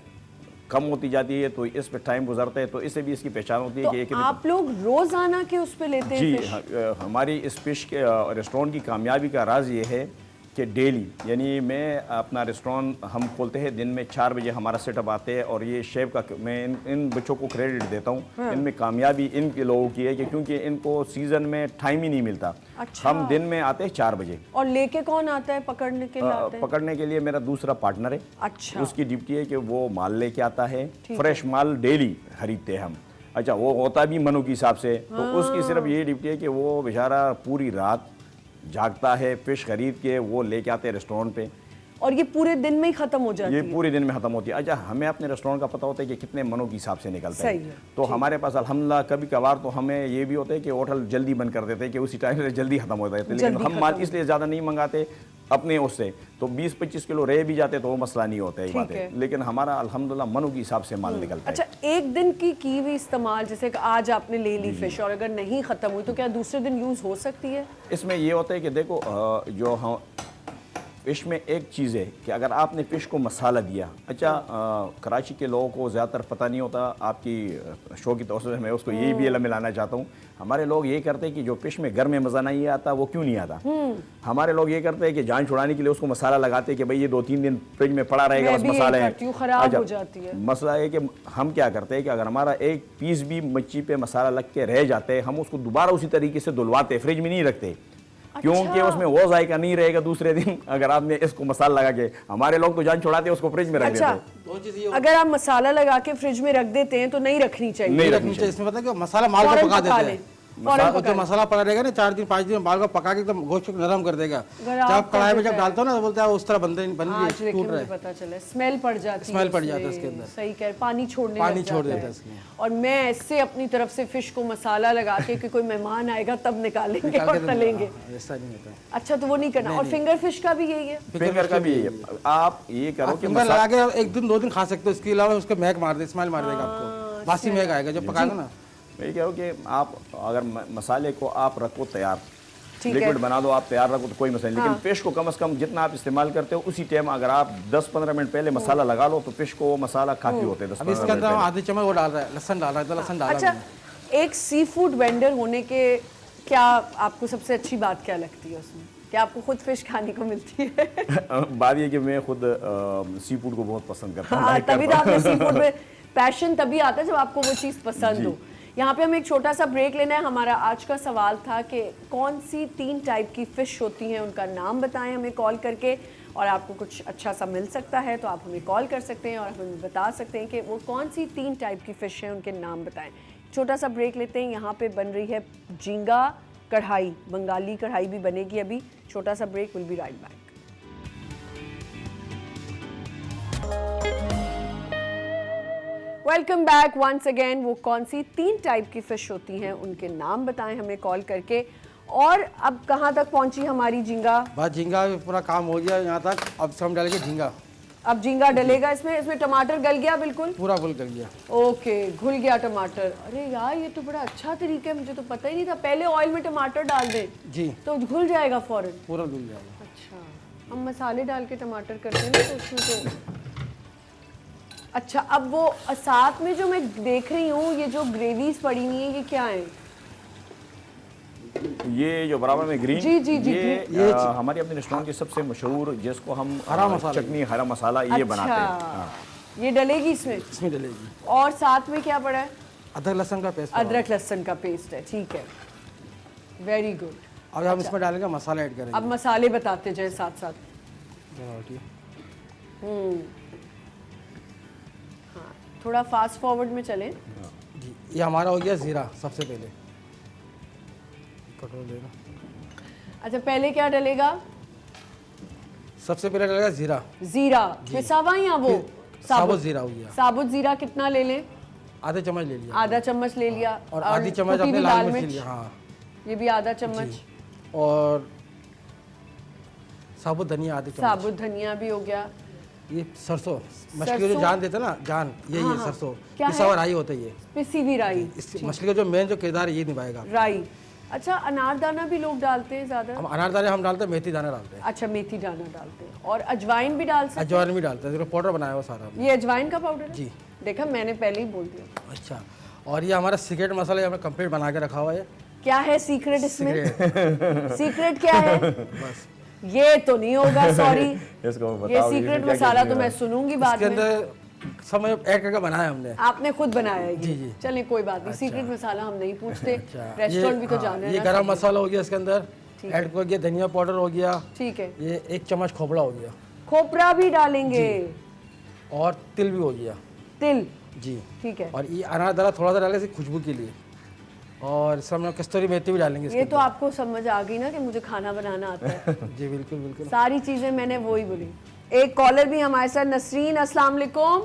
कम होती जाती है तो इस पे टाइम गुजरता है, तो इससे भी इसकी पहचान होती है कि आप लोग रोजाना के उस पे लेते हैं? जी, हमारी इस फिश के रेस्टोरेंट की कामयाबी का राज ये है कि डेली, यानी मैं अपना रेस्टोरेंट हम खोलते हैं दिन में 4 बजे हमारा सेटअप आते हैं, और ये शेफ का मैं इन बच्चों को क्रेडिट देता हूँ। हाँ। इनमें कामयाबी इन लोगों की है कि क्योंकि इनको सीजन में टाइम ही नहीं मिलता। अच्छा। हम दिन में आते हैं 4 बजे। और लेके कौन आता है पकड़ने के लिए? पकड़ने के लिए मेरा दूसरा पार्टनर है। अच्छा। उसकी ड्यूटी है कि वो माल लेके आता है, फ्रेश माल डेली खरीदते हैं हम। अच्छा, वो होता भी मनु के हिसाब से, तो उसकी सिर्फ ये ड्यूटी है कि वो बेचारा पूरी रात जागता है, फिश खरीद के वो लेके आते हैं रेस्टोरेंट पे, और ये पूरे दिन में ही खत्म हो जाती है? ये पूरे दिन में खत्म होती है। अच्छा, हमें अपने रेस्टोरेंट का पता होता है कि कितने मनों के हिसाब से निकलता है, तो हमारे पास अल्हम्दुलिल्लाह कभी कभार तो हमें ये भी होता है कि होटल जल्दी बंद कर देते हैं कि उसी टाइम से जल्दी खत्म हो जाता है, लेकिन हम माल इसलिए ज़्यादा नहीं मंगाते अपने उससे, तो 20-25 किलो रह भी जाते तो वो मसला नहीं होता है, बात है। लेकिन हमारा अल्हम्दुलिल्लाह मनों के हिसाब से माल निकलता है। अच्छा, एक दिन की हुई इस्तेमाल, जैसे कि आज आपने ले ली फिश और अगर नहीं खत्म हुई तो क्या दूसरे दिन यूज़ हो सकती है? इसमें ये होता है कि देखो, जो हम फिश में एक चीज़ है कि अगर आपने फ़िश को मसाला दिया। अच्छा, कराची के लोगों को ज़्यादातर पता नहीं होता, आपकी शो की तौर से मैं उसको यही भी इल्म मिलाना चाहता हूँ। हमारे लोग ये करते हैं कि जो फ़िश में घर में मज़ा नहीं आता वो क्यों नहीं आता। हमारे लोग ये करते हैं कि जान छुड़ाने के लिए उसको मसाला लगाते हैं कि भाई ये 2-3 दिन फ्रिज में पड़ा रहेगा, बस मसाले हैं, खराब हो जाती है। मसला है कि हम क्या करते हैं कि अगर हमारा एक पीस भी मच्छी पे मसाला लग के रह जाते हैं, हम उसको दोबारा उसी तरीके से धुलवाते, फ्रिज में नहीं रखते। अच्छा। क्योंकि उसमें वो जायका नहीं रहेगा दूसरे दिन अगर आपने इसको मसाला लगा के। हमारे लोग तो जान छुड़ाते हैं, उसको फ्रिज में रख देते हैं। अगर आप मसाला लगा के फ्रिज में रख देते हैं तो नहीं रखनी चाहिए। नहीं रखनी चाहिए। इसमें पता है कि मसाला माल को पका देते हैं। जो मसाला पड़ा रहेगा ना 4 दिन 5 दिन बाल को पका के एकदम गोश्त नरम कर देगा। जब कढ़ाई में जब डालते हो ना तो बोलता है उस तरह बन टूट रहा है, पता चला स्मेल पड़ जाती है, स्मेल पड़ जाता है इसके अंदर। सही कह, पानी छोड़ देता है इसमें। और मैं ऐसे अपनी तरफ से फिश को मसाला लगा के कि कोई मेहमान आएगा तब निकालेंगे और तलेंगे, ऐसा नहीं होता। अच्छा, तो वो नहीं करना। और फिंगर फिश का भी यही है? फिंगर का भी यही है। आप ये करो कि फिंगर लगा के 1 दिन 2 दिन खा सकते हो, इसके अलावा उसका महक मार दे, स्मेल मार देगा आपको, बासी महक आएगा जब पकाएगा ना। मैं कह रहा हूँ कि आप अगर मसाले को आप रखो तैयार, लिक्विड बना दो, आप तैयार रखो तो कोई मसला नहीं, लेकिन फिश को कम से कम जितना आप इस्तेमाल करते हो उसी टाइम अगर आप 10-15 मिनट पहले मसाला लगा लो तो फिश को वो मसाला काफी होते हैं। अब इसके अंदर आधी चम्मच वो डाल रहा है, लहसुन डाल रहा है, तो लहसुन डाला अच्छा, एक सी फूड वेंडर होने के क्या आपको सबसे अच्छी बात क्या लगती है उसमें? क्या आपको खुद फिश खाने को मिलती है? बात ये कि मैं खुद सी फूड को बहुत पसंद करता हूँ। हाँ, तभी तो आपने सी फूड में पैशन तभी आता है जब आपको वो चीज़ पसंद हो। यहाँ पे हमें एक छोटा सा ब्रेक लेना है। हमारा आज का सवाल था कि कौन सी 3 टाइप की फ़िश होती हैं, उनका नाम बताएं हमें कॉल करके, और आपको कुछ अच्छा सा मिल सकता है तो आप हमें कॉल कर सकते हैं और हमें बता सकते हैं कि वो कौन सी 3 टाइप की फ़िश हैं, उनके नाम बताएं। छोटा सा ब्रेक लेते हैं। यहाँ पे बन रही है झींगा कढ़ाई, बंगाली कढ़ाई भी बनेगी अभी। छोटा सा break, will be right back. Welcome back once again. वो कौन सी 3 टाइप की फिश होती हैं, उनके नाम बताएं हमें कॉल करके। और अब कहाँ तक पहुंची हमारी झींगा? बस झींगा पूरा काम हो गया यहाँ तक। अब हम डालेंगे झींगा। अब झींगा डलेगा इसमें। इसमें टमाटर गल गया बिल्कुल? पूरा फुल गल गया। ओके, घुल गया टमाटर। अरे यार, ये तो बड़ा अच्छा तरीका है, मुझे तो पता ही नहीं था। पहले ऑयल में टमाटर डाल दें जी तो घुल जाएगा फौरन? पूरा घुल जाएगा। अच्छा, हम मसाले डाल के टमाटर करते हैं ना तो उसमें तो अच्छा। अब वो साथ में जो मैं देख रही हूँ, ये जो ग्रेवीज पड़ी हुई है, ये क्या है? ये जो बराबर में ग्रीन, जी जी जी, ये हमारी अपने रेस्टोरेंट की सबसे मशहूर, जिसको हम हरा मसाला, चटनी हरा मसाला ये बनाते हैं। हाँ। ये डलेगी इसमें? इसमें डलेगी। और साथ में क्या पड़ा है? अदरक लहसुन का पेस्ट। अदरक लहसुन का पेस्ट है, ठीक है, वेरी गुड। अब हम इसमें डालेंगे मसाला ऐड करेंगे। अब मसाले बताते जाए साथ साथ। हाँ, थोड़ा फास्ट फॉरवर्ड में चलें। जी, ये हमारा हो गया जीरा सबसे पहले। कटोरा लेना। अच्छा, पहले क्या डलेगा? सबसे पहले डलेगा जीरा। जीरा पिसा हुआ या वो साबुत जीरा हो गया। साबुत जीरा कितना ले लें? आधे चम्मच ले लिया। आधा चम्मच ले लिया। और आधी चम्मच कुटी अपने हुई लाल मिर्च लिया। हाँ, ये भी आधा चम्मच। और साबुत धनिया आधे चम्मच। साबुत धनिया भी हो गया। ये सरसों, मछली को जो जान देते हैं ना, जान, ये हाँ, ये सरसों क्या पिसा हुआ राई होता है। ये पिसी हुई राई, इस मछली का जो मेन जो किरदार है ये निभाएगा। राई। अच्छा, अनारदाना भी लोग डालते हैं ज्यादा? हम अनारदाने हम डालते हैं, मेथी दाना डालते हैं। अच्छा, मेथी दाना डालते हैं। और अजवाइन भी डाल सकते हैं? अजवाइन भी डालते हैं, पाउडर बनाया हुआ सारा। ये अजवाइन का पाउडर है? जी। देखा, मैंने पहले ही बोल दिया। अच्छा, और ये हमारा सीक्रेट मसाला हमने कंप्लीट बना के रखा हुआ है। क्या है सीक्रेट इसमें? सीक्रेट क्या है? बस ये तो नहीं होगा, सॉरी। इसको ये बताओ, सीक्रेट मसाला तो मैं सुनूंगी बाद इसके में। अंदर सब ऐड करके बनाया हमने। आपने खुद बनाया है? जी जी। चलिए कोई बात नहीं, सीक्रेट मसाला हम नहीं पूछते, रेस्टोरेंट भी तो जाने हैं ये ना। गरम मसाला हो गया इसके अंदर ऐड कर गया, धनिया पाउडर हो गया, ठीक है। ये 1 चम्मच खोपड़ा हो गया, खोपरा भी डालेंगे, और तिल भी हो गया। तिल, जी ठीक है। और ये अनारदाना थोड़ा सा डालेंगे खुशबू के लिए, और इसमें हम कस्तूरी मेथी भी डालेंगे इसके ये तो आपको समझ आ गई ना कि मुझे खाना बनाना आता है। अंदर। जी बिल्कुल बिल्कुल। सारी चीजें मैंने वो ही बोली। एक कॉलर भी हमारे साथ, नसरीन, अस्सलाम वालेकुम।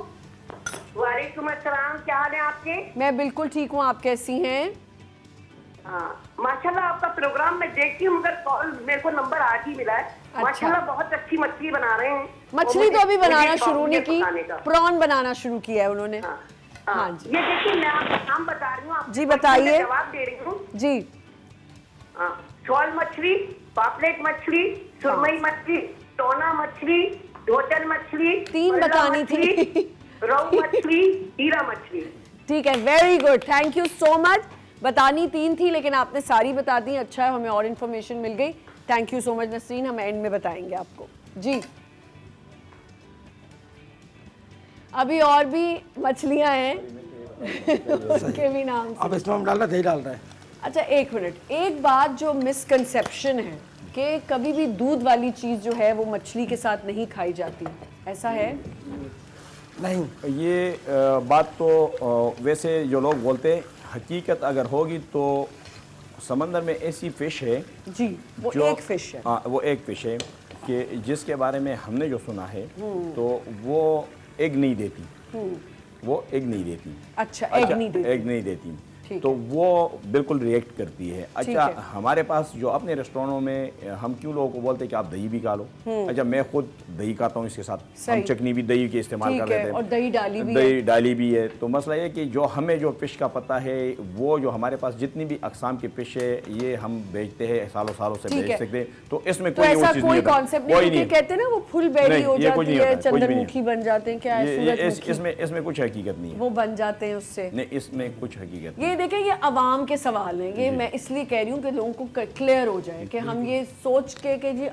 वालेकुम अस्सलाम, क्या हाल है आपके? मैं बिल्कुल ठीक हूँ, आप कैसी हैं? हाँ, माशाल्लाह आपका प्रोग्राम मैं देखती हूँ, मगर कॉल मेरे को नंबर आज ही मिला है। माशाल्लाह बहुत अच्छी मछली बना रहे हैं। मछली तो अभी बनाना शुरू नहीं की, पकाने का। प्रॉन बनाना शुरू किया है उन्होंने। हाँ जी। ये देखिए, मैं आपका नाम बता रही हूँ, आप जी बताइए। जवाब दे रही हूँ। जी। शॉल मछली, पापलेट मछली, सुरमई मछली, टोना मछली, ढोटन मछली, 3 बल्ला बतानी मछली, थी। रोहू मछली, हीरा मछली। ठीक है, very good, thank you so much. बतानी 3 थी लेकिन आपने सारी बता दी, अच्छा है, हमें और इन्फॉर्मेशन मिल गई। Thank you so much Nasreen, हम एंड में बताएंगे आपको। जी, अभी और भी मछलियां हैं उनके भी नाम से। अब इसमें हम डाल रहे हैं, दही डाल रहे हैं। अच्छा, 1 मिनट, एक बात जो मिसकंसेप्शन है कि कभी भी दूध वाली चीज़ जो है वो मछली के साथ नहीं खाई जाती, ऐसा है? नहीं, ये बात तो वैसे जो लोग बोलते हैं, हकीकत अगर होगी तो समंदर में ऐसी फ़िश है जी, वो एक फ़िश है। हाँ, वो एक फ़िश है कि जिसके बारे में हमने जो सुना है तो वो एग नहीं देती, वो एग नहीं देती। अच्छा, एग नहीं देती। एग नहीं देती, तो वो बिल्कुल रिएक्ट करती है। अच्छा, हमारे पास जो अपने रेस्टोरेंटों में हम क्यों लोगों को बोलते हैं कि आप दही भी खा लो। अच्छा, मैं खुद दही खाता हूँ, इसके साथ हम चटनी भी दही के इस्तेमाल कर लेते हैं और दही डाली भी है। तो मसला ये कि जो हमें जो फिश का पता है, वो जो हमारे पास जितनी भी अकसाम की फिश है ये हम बेचते हैं, सालों सालों से बेच सकते हैं। तो इसमें कोई ऐसा कोई कॉन्सेप्ट नहीं, कहते ना वो फुल बेली हो जाती है, चंद्रमुखी बन जाते हैं, क्या इसमें कुछ हकीकत नहीं है, वो बन जाते हैं उससे। नहीं, इसमें कुछ हकीकत नहीं। ये देखें, ये अवाम के सवाल हैं, ये मैं इसलिए कह रही हूँ कि लोगों को क्लियर हो जाए कि हम ये सोच के कि जी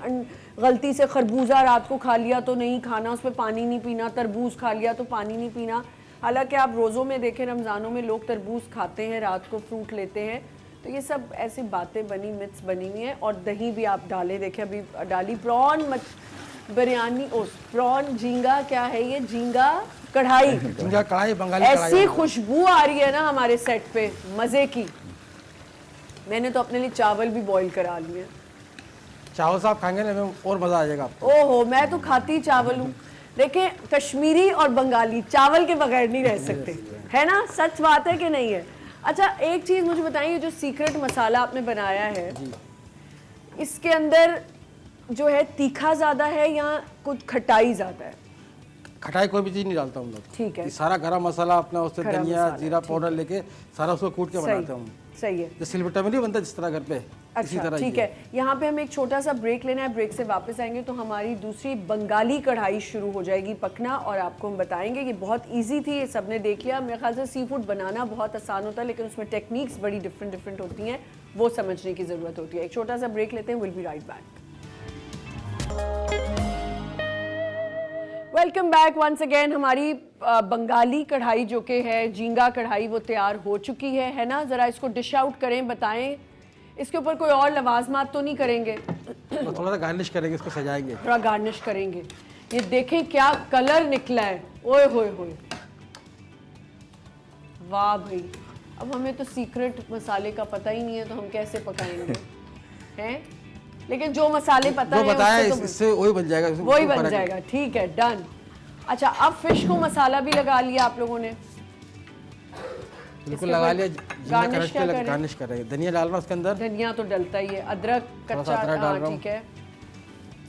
गलती से खरबूजा रात को खा लिया तो नहीं खाना, उसमें पानी नहीं पीना, तरबूज खा लिया तो पानी नहीं पीना। हालांकि आप रोज़ों में देखें, रमज़ानों में लोग तरबूज खाते हैं, रात को फ्रूट लेते हैं। तो ये सब ऐसी बातें बनी, मिथ्स बनी हुई हैं। और दही भी आप डालें, देखें अभी डाली प्रॉन बिरयानी, प्रॉन झींगा, क्या है ये, झींगा कढ़ाई, झींगा कढ़ाई, बंगाली ऐसी खुशबू आ रही है ना हमारे सेट पे, मज़े की। मैंने तो अपने लिए चावल भी बॉईल करा लिए। चावल साहब खाएंगे ना और मज़ा आ जाएगा आपको। ओहो, मैं तो खाती चावल हूँ। देखिए, कश्मीरी और बंगाली चावल के बगैर नहीं रह सकते, है ना? सच बात है कि नहीं है? अच्छा, एक चीज़ मुझे बताइए, जो सीक्रेट मसाला आपने बनाया है, इसके अंदर जो है तीखा ज़्यादा है या कुछ खटाई ज़्यादा है? खटाई कोई भी चीज़ नहीं डालता हूँ लोग। ठीक है, सारा गरम मसाला अपना, उससे धनिया जीरा पाउडर लेके सारा उसको कूट के बनाते हूँ। सही है, जो सिलबट्टा में नहीं बनता जिस तरह घर पे, इसी अच्छा, तरह। ठीक है, यहाँ पे हम एक छोटा सा ब्रेक लेना है, ब्रेक से वापस आएंगे तो हमारी दूसरी बंगाली कढ़ाई शुरू हो जाएगी पकना, और आपको हम बताएंगे कि बहुत इजी थी, ये सबने देख लिया। मेरे ख्याल से सी फूड बनाना बहुत आसान होता है, लेकिन उसमें टेक्निक्स बड़ी डिफरेंट होती हैं, वो समझने की ज़रूरत होती है। एक छोटा सा ब्रेक लेते हैं, will be right back. Welcome back once again. हमारी बंगाली कढ़ाई जो कि है झींगा कढ़ाई, वो तैयार हो चुकी है ना? ज़रा इसको डिश आउट करें, बताएं इसके ऊपर कोई और लवाजमात तो नहीं करेंगे? तो थोड़ा सा गार्निश करेंगे, इसको सजाएंगे, थोड़ा गार्निश करेंगे। ये देखें क्या कलर निकला है, ओए होए होए, वाह भाई। अब हमें तो सीक्रेट मसाले का पता ही नहीं है, तो हम कैसे पकाएंगे हैं? लेकिन जो मसाले पता है, बताया इससे वही बन जाएगा, वही बन जाएगा। ठीक है, डन। अच्छा, अब फिश को मसाला भी लगा लिया आप लोगों ने? बिल्कुल लगा लिया। गार्निश क्या करें? गार्निश करेंगे, धनिया डालना उसके अंदर। धनिया तो डलता ही है, अदरक कच्चा, हाँ ठीक है,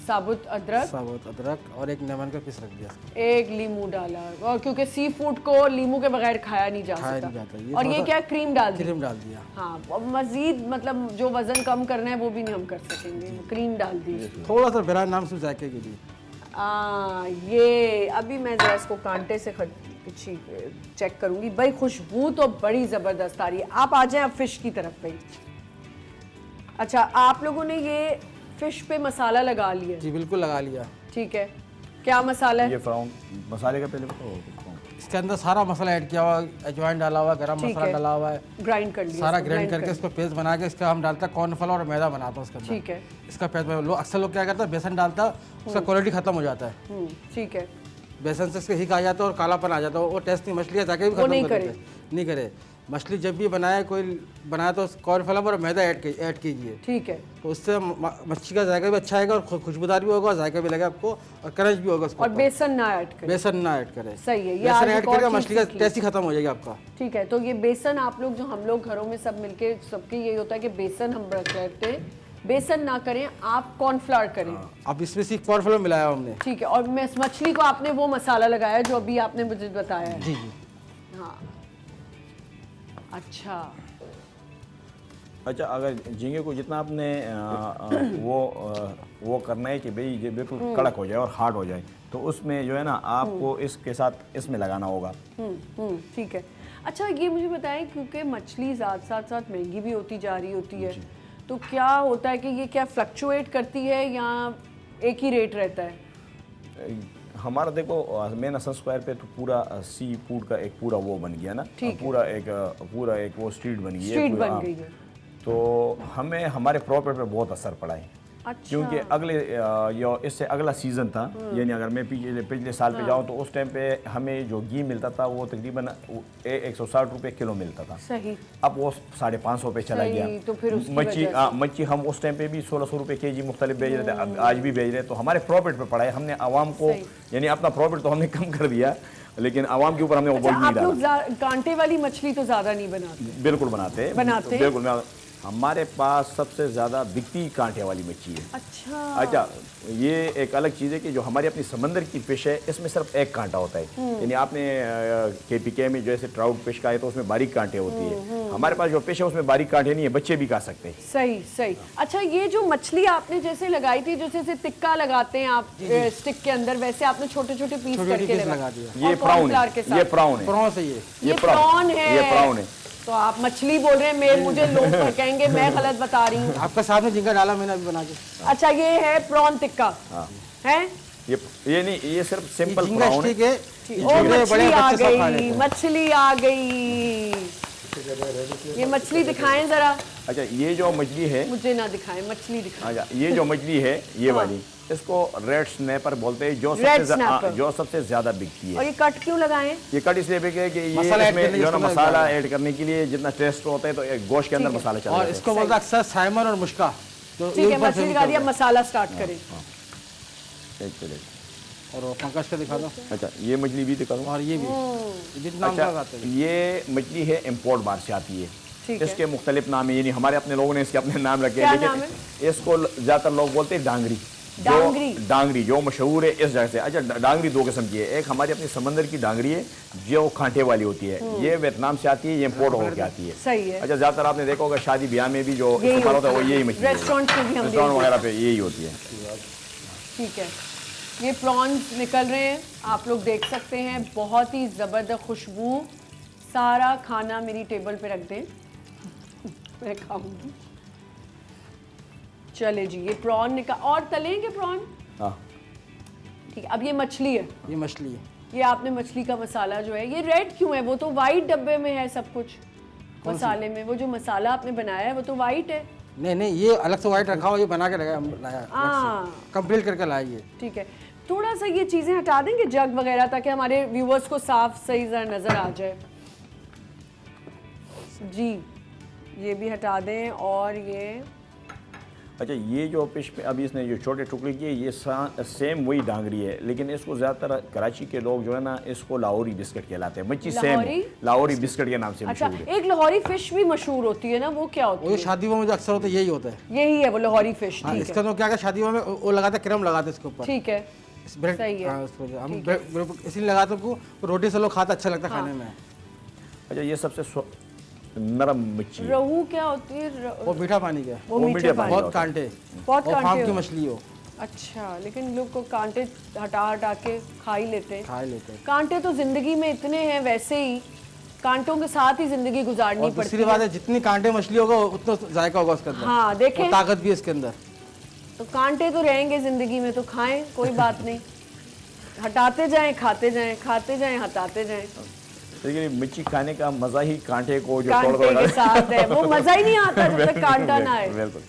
साबुत अदरक और एक लेमन का पीस रख दिया, एक लीमू डाला, और क्योंकि सी फूड को लीमू के बगैर खाया नहीं जा सकता। और ये क्या, क्रीम डाल दिया। हाँ, और मजीद मतलब जो वजन कम करना है वो भी नहीं हम कर सकेंगे, क्रीम डाल दी थोड़ा सा बिरा नाम से जायके के लिए। ये अभी मैं जरा इसको कांटे से चेक करूंगी भाई। खुशबू तो बड़ी ज़बरदस्त आ रही है। आप आ जाएं अब फिश की तरफ पे। अच्छा, आप लोगों ने ये फिश पे मसाला लगा लिया? जी बिल्कुल लगा लिया। ठीक है, क्या मसाला है ये? फ्राउन मसाले का पहले बताओ। इसके अंदर सारा मसाला ऐड किया हुआ, अजवाइन डाला हुआ, गरम मसाला डाला हुआ है, ग्राइंड कर लिया, सारा ग्राइंड करके इसको पेस्ट बना के इसका हम डालता है कॉर्नफ्लोर और मैदा बनाता हूँ उसके अंदर। ठीक है, इसका पेस्ट लोग अक्सर लोग क्या करते हैं, बेसन डालता है, उसका क्वालिटी खत्म हो जाता है। ठीक है, बेसन से इसका हिक आ जाता है और कालापन आ जाता है, वो टेस्ट नहीं, मछली जाके भी खत्म नहीं करे। मछली जब भी बनाए, कोई बनाए तो कॉर्नफ्लोर और मैदा ऐड कीजिए। ठीक है, तो उससे मच्छी का जायका भी अच्छा आएगा और खुशबूदार भी होगा, जायका भी लगेगा आपको और क्रंच भी होगा उसको। और बेसन ना ऐड करें। बेसन ना ऐड करें, सही है। बेसन ऐड करके मछली का टेस्ट ही खत्म हो जाएगा आपका। ठीक है, तो ये बेसन आप लोग, जो हम लोग घरों में सब मिलके, सबके यही होता है कि बेसन हम रख लेते हैं, बेसन ना करें, आप कॉर्नफ्लोर करें। अब इसमें सिर्फ कॉर्नफ्लोर मिलाया हमने। ठीक है, और मछली को आपने वो मसाला लगाया जो अभी आपने मुझे बताया है? जी जी, हाँ। अच्छा, अगर झींगे को जितना आपने वो करना है कि भाई ये बिल्कुल कड़क हो जाए और हार्ड हो जाए, तो उसमें जो है ना आपको इसके साथ इसमें लगाना होगा। ठीक है। अच्छा, ये मुझे बताएं, क्योंकि मछली साथ महंगी भी होती जा रही होती है, तो क्या होता है कि ये क्या फ्लक्चुएट करती है या एक ही रेट रहता है? हमारा देखो मेन असन स्क्वायर पे तो पूरा सी फूड का एक पूरा वो बन गया ना, पूरा एक वो स्ट्रीट बन गई है। तो हमें हमारे प्रॉफिट पे बहुत असर पड़ा है। अच्छा। क्योंकि इससे अगला सीज़न था, यानी अगर मैं पिछले साल पे जाऊँ तो उस टाइम पे हमें जो घी मिलता था वो तकरीबन 160 रुपये किलो मिलता था। सही। अब वो 550 पे चला गया। तो फिर मच्छी हम उस टाइम पे भी 1600 रुपये केजी मुख्तलिफ बेच रहे थे, आज भी बेच रहे हैं। तो हमारे प्रॉफिट पे पड़ा है, हमने आवाम को यानी अपना प्रॉफिट तो हमने कम कर दिया, लेकिन आवाम के ऊपर हमने वो बोझ नहीं आप डाला। लोग कांटे वाली मछली तो ज्यादा नहीं बनाते? बिल्कुल बनाते हैं, बनाते हैं? बिल्कुल। हमारे पास सबसे ज़्यादा बिकती कांटे वाली मच्छी है। अच्छा, ये एक अलग चीज़ है कि जो हमारी अपनी समंदर की फिश है इसमें सिर्फ एक कांटा होता है। यानी आपने KPK में जैसे ट्राउट फिश का है तो उसमें बारीक कांटे होती है। हमारे पास जो फिश है उसमें बारीक कांटे नहीं है, बच्चे भी खा सकते हैं। सही सही। अच्छा, ये जो मछली आपने जैसे लगाई थी, जैसे टिक्का लगाते हैं आप स्टिक के अंदर, वैसे आपने छोटे छोटे पीस करके लगा दिया। ये प्राउन है, ये प्राउन है, प्रॉन से ये प्राउन है, ये प्राउन है। तो आप मछली बोल रहे हैं, मुझे लोग कहेंगे मैं गलत बता रही हूँ। आपका साथ में झींगा डाला मैंने अभी बना के। अच्छा, ये है प्रॉन टिक्का है? ये नहीं, ये सिर्फ सिंपल झींगा प्राउन है। स्टिक है। ओ, मछली आ गई, मछली आ गई। ये मछली दिखाएं जरा। अच्छा, ये जो मछली है, मुझे ना दिखाएं, मछली दिखाएं। अच्छा, ये जो मछली है ये वाली, इसको रेड स्नैपर बोलते हैं, जो सबसे ज्यादा बिकती है। और ये कट क्यों लगाएं? ये कट इसलिए बिके है कि ये मसाला इसमें जो ना मसाला ऐड करने के लिए जितना टेस्ट होता है तो एक गोश्त के अंदर मसाला चला और इसको बोलते हैं अक्सर साइमन और मुश्का। ठीक है, मछली दिखा दिया, मसाला स्टार्ट करें। और वो पंकज का दिखा दो। अच्छा, ये मछली भी दिखा दो। और ये भी जितना अच्छा, ये मछली है इम्पोर्ट बाहर से आती है। इसके मुख्तलिफ नाम है, यानी हमारे अपने लोगों ने इसके अपने नाम रखे हैं, लेकिन इसको ज्यादातर लोग बोलते हैं डांगरी। डांगरी जो मशहूर है इस जगह से। अच्छा, डांगरी दो किस्म की है, एक हमारी अपनी समंदर की डांगरी है जो कांटे वाली होती है, ये वियतनाम से आती है, ये इम्पोर्ट होकर आती है। सही है। अच्छा, ज्यादातर आपने देखा होगा शादी ब्याह में भी जो इस्तेमाल होता है वो यही मछली, रेस्टोरेंट वगैरह पे यही होती है। ठीक है, ये प्रॉन्स निकल रहे हैं, आप लोग देख सकते हैं, बहुत ही ज़बरदस्त खुशबू। सारा खाना मेरी टेबल पे रख दें, मैं खाऊंगी। चले जी, ये प्रॉन निकल, और तलेंगे प्रॉन। हाँ ठीक है, अब ये मछली है। ये मछली है। ये आपने मछली का मसाला जो है, ये रेड क्यों है? वो तो वाइट डब्बे में है सब कुछ मसाले में। वो जो मसाला आपने बनाया है वो तो वाइट है। नहीं, ये अलग से वाइट रखा हो, ये बना के लाया, कंप्लीट करके लाया ये। ठीक है, थोड़ा सा ये चीज़ें हटा देंगे जग वगैरह, ताकि हमारे व्यूवर्स को साफ सही जरा नज़र आ जाए। जी, ये भी हटा दें। और ये अच्छा, ये जो फिश पे अभी इसने जो छोटे टुकड़े किए, ये सेम वही डांगरी है, लेकिन इसको ज़्यादातर कराची के लोग जो है ना इसको लाहौरी बिस्किट कहलाते हैं। मच्छी सेम है, लाहौरी बिस्किट के नाम से अच्छा, मशहूर है। एक लाहौरी फिश भी मशहूर होती है ना, वो क्या होती है? वो शादियों में जो अक्सर होता है यही होता है। यही है वो लाहौरी फिश। ठीक इसका तो क्या है, शादियों में वो लगाते हैं, क्रम लगाते हैं इसके ऊपर। ठीक है, सही है। हम इसलिए लगाते हैं, रोटी से लोग खाते, अच्छा लगता है खाने में। अच्छा, ये सबसे नरम मच्छी है। रहू क्या होती है? वो मीठा पानी का, वो मीठा पानी, बहुत कांटे, बहुत और फार्म कांटे की मछली हो। अच्छा, लेकिन लोग को कांटे हटा के खा ही लेते हैं। कांटे तो जिंदगी में इतने हैं, वैसे ही कांटों के साथ ही जिंदगी गुजारनी पड़ती है। दूसरी बात है, जितनी कांटे मछली होगा उतना जायका होगा उसके अंदर। हाँ, देखें, ताकत भी है इसके अंदर। तो कांटे तो रहेंगे जिंदगी में, तो खाएं, कोई बात नहीं, हटाते जाएं, खाते जाएं, खाते जाएं, हटाते जाएं। लेकिन मच्छी खाने का मजा ही कांटे को जो कांटे के साथ है, वो मजा ही नहीं आता जब तक कांटा ना आए। बिल्कुल।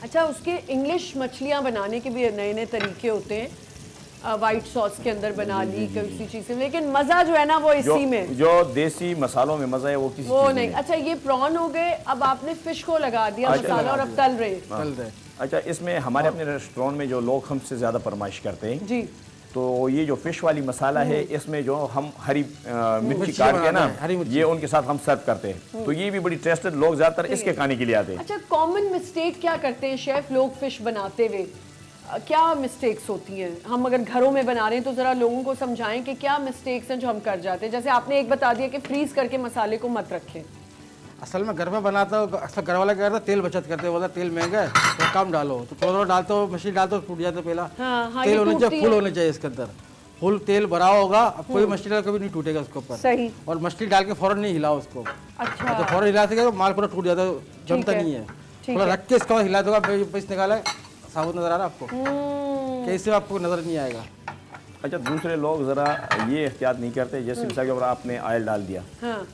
अच्छा, उसके इंग्लिश मछलियाँ बनाने के भी नए नए तरीके होते हैं। वाइट सॉस के अंदर बना ली किसी चीज़ से, लेकिन मज़ा जो है ना वो इसी में, जो देसी मसालों में मज़ा है वो किसी वो नहीं। अच्छा, ये प्रॉन हो गए, अब आपने फिश को लगा दिया मसाला और अब तल रहे। अच्छा, इसमें हमारे अपने रेस्टोरेंट में जो लोग हमसे ज़्यादा फरमाइश करते हैं जी, तो ये जो फिश वाली मसाला है, इसमें जो हम हरी मिर्ची काट के ना ये उनके साथ हम सर्व करते हैं, तो ये भी बड़ी टेस्टेड, लोग ज़्यादातर इसके खाने के लिए आते हैं। अच्छा, कॉमन मिस्टेक क्या करते हैं शेफ लोग फिश बनाते हुए? क्या मिस्टेक्स होती हैं? हम अगर घरों में बना रहे हैं तो ज़रा लोगों को समझाएं कि क्या मिस्टेक्स हैं जो हम कर जाते हैं। जैसे आपने एक बता दिया कि फ्रीज करके मसाले को मत रखें। असल में घर में बनाता हूँ, अक्सर घर वाला क्या करता है, तेल बचत करते हैं, बोलता तेल महंगा है तो कम डालो, तो थोड़ा डालते हो, मछली डालते हो, टूट जाता है पहला। तेल होने चाहिए, फुल होने चाहिए इसके अंदर, फुल तेल भरा होगा, अब कोई मछली डाल कभी नहीं टूटेगा उसके ऊपर। सही। और मछली डाल के फौरन नहीं हिलाओ उसको। अच्छा, तो फौरन हिलाते तो माल पूरा टूट जाता है, जमता नहीं है। थोड़ा रख के इसके बाद हिला दोगा, पीस निकाला, साबुत नजर आ रहा है आपको, कैसे आपको नजर नहीं आएगा। अच्छा, दूसरे लोग ज़रा ये एहतियात नहीं करते, जैसे मिसाल के ऊपर आपने ऑयल डाल दिया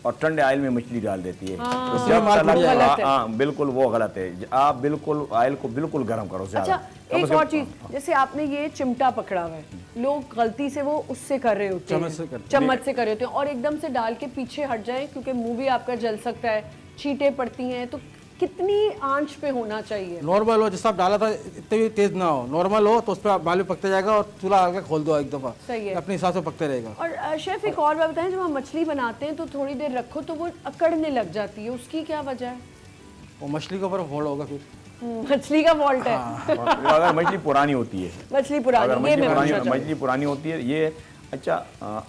और ठंडे ऑयल में मछली डाल देती है, तो जब बिल्कुल वो गलत है। आप बिल्कुल ऑयल को बिल्कुल गर्म करो ज़्यादा। अच्छा, एक और चीज़, जैसे आपने ये चिमटा पकड़ा हुआ है, लोग गलती से वो उससे कर रहे होते हैं, चम्मच से कर रहे होते हैं, और एकदम से डाल के पीछे हट जाएं क्योंकि मुंह भी आपका जल सकता है, छींटे पड़ती हैं, तो कितनी आंच पे होना चाहिए? नॉर्मल हो, जैसा आप डाला था इतने भी तेज ना हो, नॉर्मल हो तो उस पर बालू पकते जाएगा और चूल्हा हल्का खोल दो एक दफा, सही है। अपने हिसाब से पकते रहेगा। और शेफ एक और बात बताएं, जब हम मछली बनाते हैं तो थोड़ी देर रखो तो वो अकड़ने लग जाती है, उसकी क्या वजह है? वो मछली के ऊपर फोड़ होगा फिर। मछली का फॉल्ट है। अगर मछली पुरानी होती है, मछली पुरानी, अगर ये मैं पूछना मछली चाहती मछली पुरानी होती है ये। अच्छा,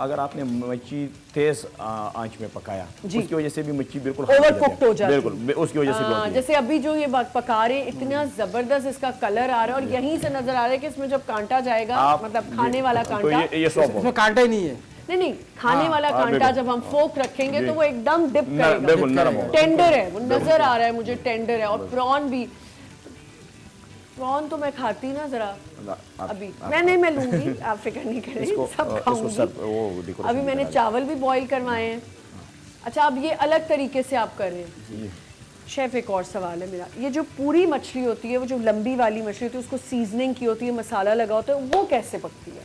अगर आपने मच्छी तेज आंच में पकाया, उसकी वजह से भी मच्छी बिल्कुल ओवर कुक्ड हो जाती है। बिल्कुल उसकी वजह से भी होती है। जैसे अभी जो ये बात पका रहे हैं, इतना जबरदस्त इसका कलर आ रहा है और यहीं से नजर आ रहा है कि इसमें जब कांटा जाएगा, मतलब खाने वाला तो कांटा, ये सॉफ्ट इसमें कांटा ही नहीं है। नहीं खाने वाला कांटा जब हम फोक रखेंगे तो वो एकदम डिप करेगा, बिल्कुल नरम होगा। टेंडर है, वो नजर आ रहा है मुझे, टेंडर है। और प्रॉन भी, प्रॉन तो मैं खाती ना जरा अभी, मैं लूंगी, आप फिक्र नहीं करें, सब खाऊंगी। अभी मैंने चावल भी बॉईल करवाए हैं। अच्छा, अब ये अलग तरीके से आप कर रहे हैं शेफ। एक और सवाल है मेरा, ये जो पूरी मछली होती है, वो जो लंबी वाली मछली होती है, उसको सीजनिंग की होती है, मसाला लगा होता है, वो कैसे पकती है?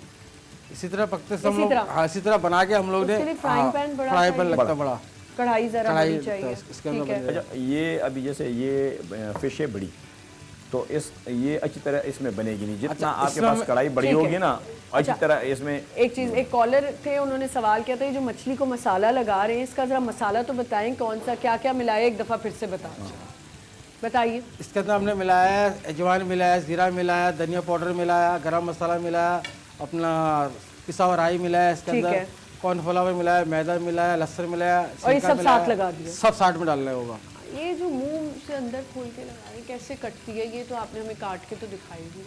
इसी तरह पकते सब लोग, हाँ इसी तरह बना के हम लोग ने। फ्राइंग पैन बड़ा, फ्राई पैन लगता बड़ा, कढ़ाई जरा बड़ी चाहिए। ठीक है। अच्छा, ये अभी जैसे ये फिश है बड़ी, तो ये अच्छी तरह इसमें बनेगी नहीं, जितना आपके पास कढ़ाई बड़ी होगी ना, अच्छी तरह इसमें। एक चीज, एक कॉलर थे, उन्होंने सवाल किया था, ये जो मछली को मसाला लगा रहे हैं, इसका जरा मसाला तो बताएं, कौन सा, क्या क्या मिलाया, एक दफा फिर से बताइए। इसके अंदर हमने मिलाया है अजवाइन, मिलाया जीरा, मिलाया धनिया पाउडर, मिलाया गरम मसाला, मिलाया अपना पिसा हुआ राई, मिलाया इसके अंदर कॉर्नफ्लावर, मिलाया मैदा, मिलाया लहसुन, मिलाया, और ये सब साथ लगा दिया, सब साथ में डालना होगा। ये जो मुंह से अंदर खोल के लगा रहे, कैसे कटती है ये तो आपने हमें काट के तो दिखाई दी।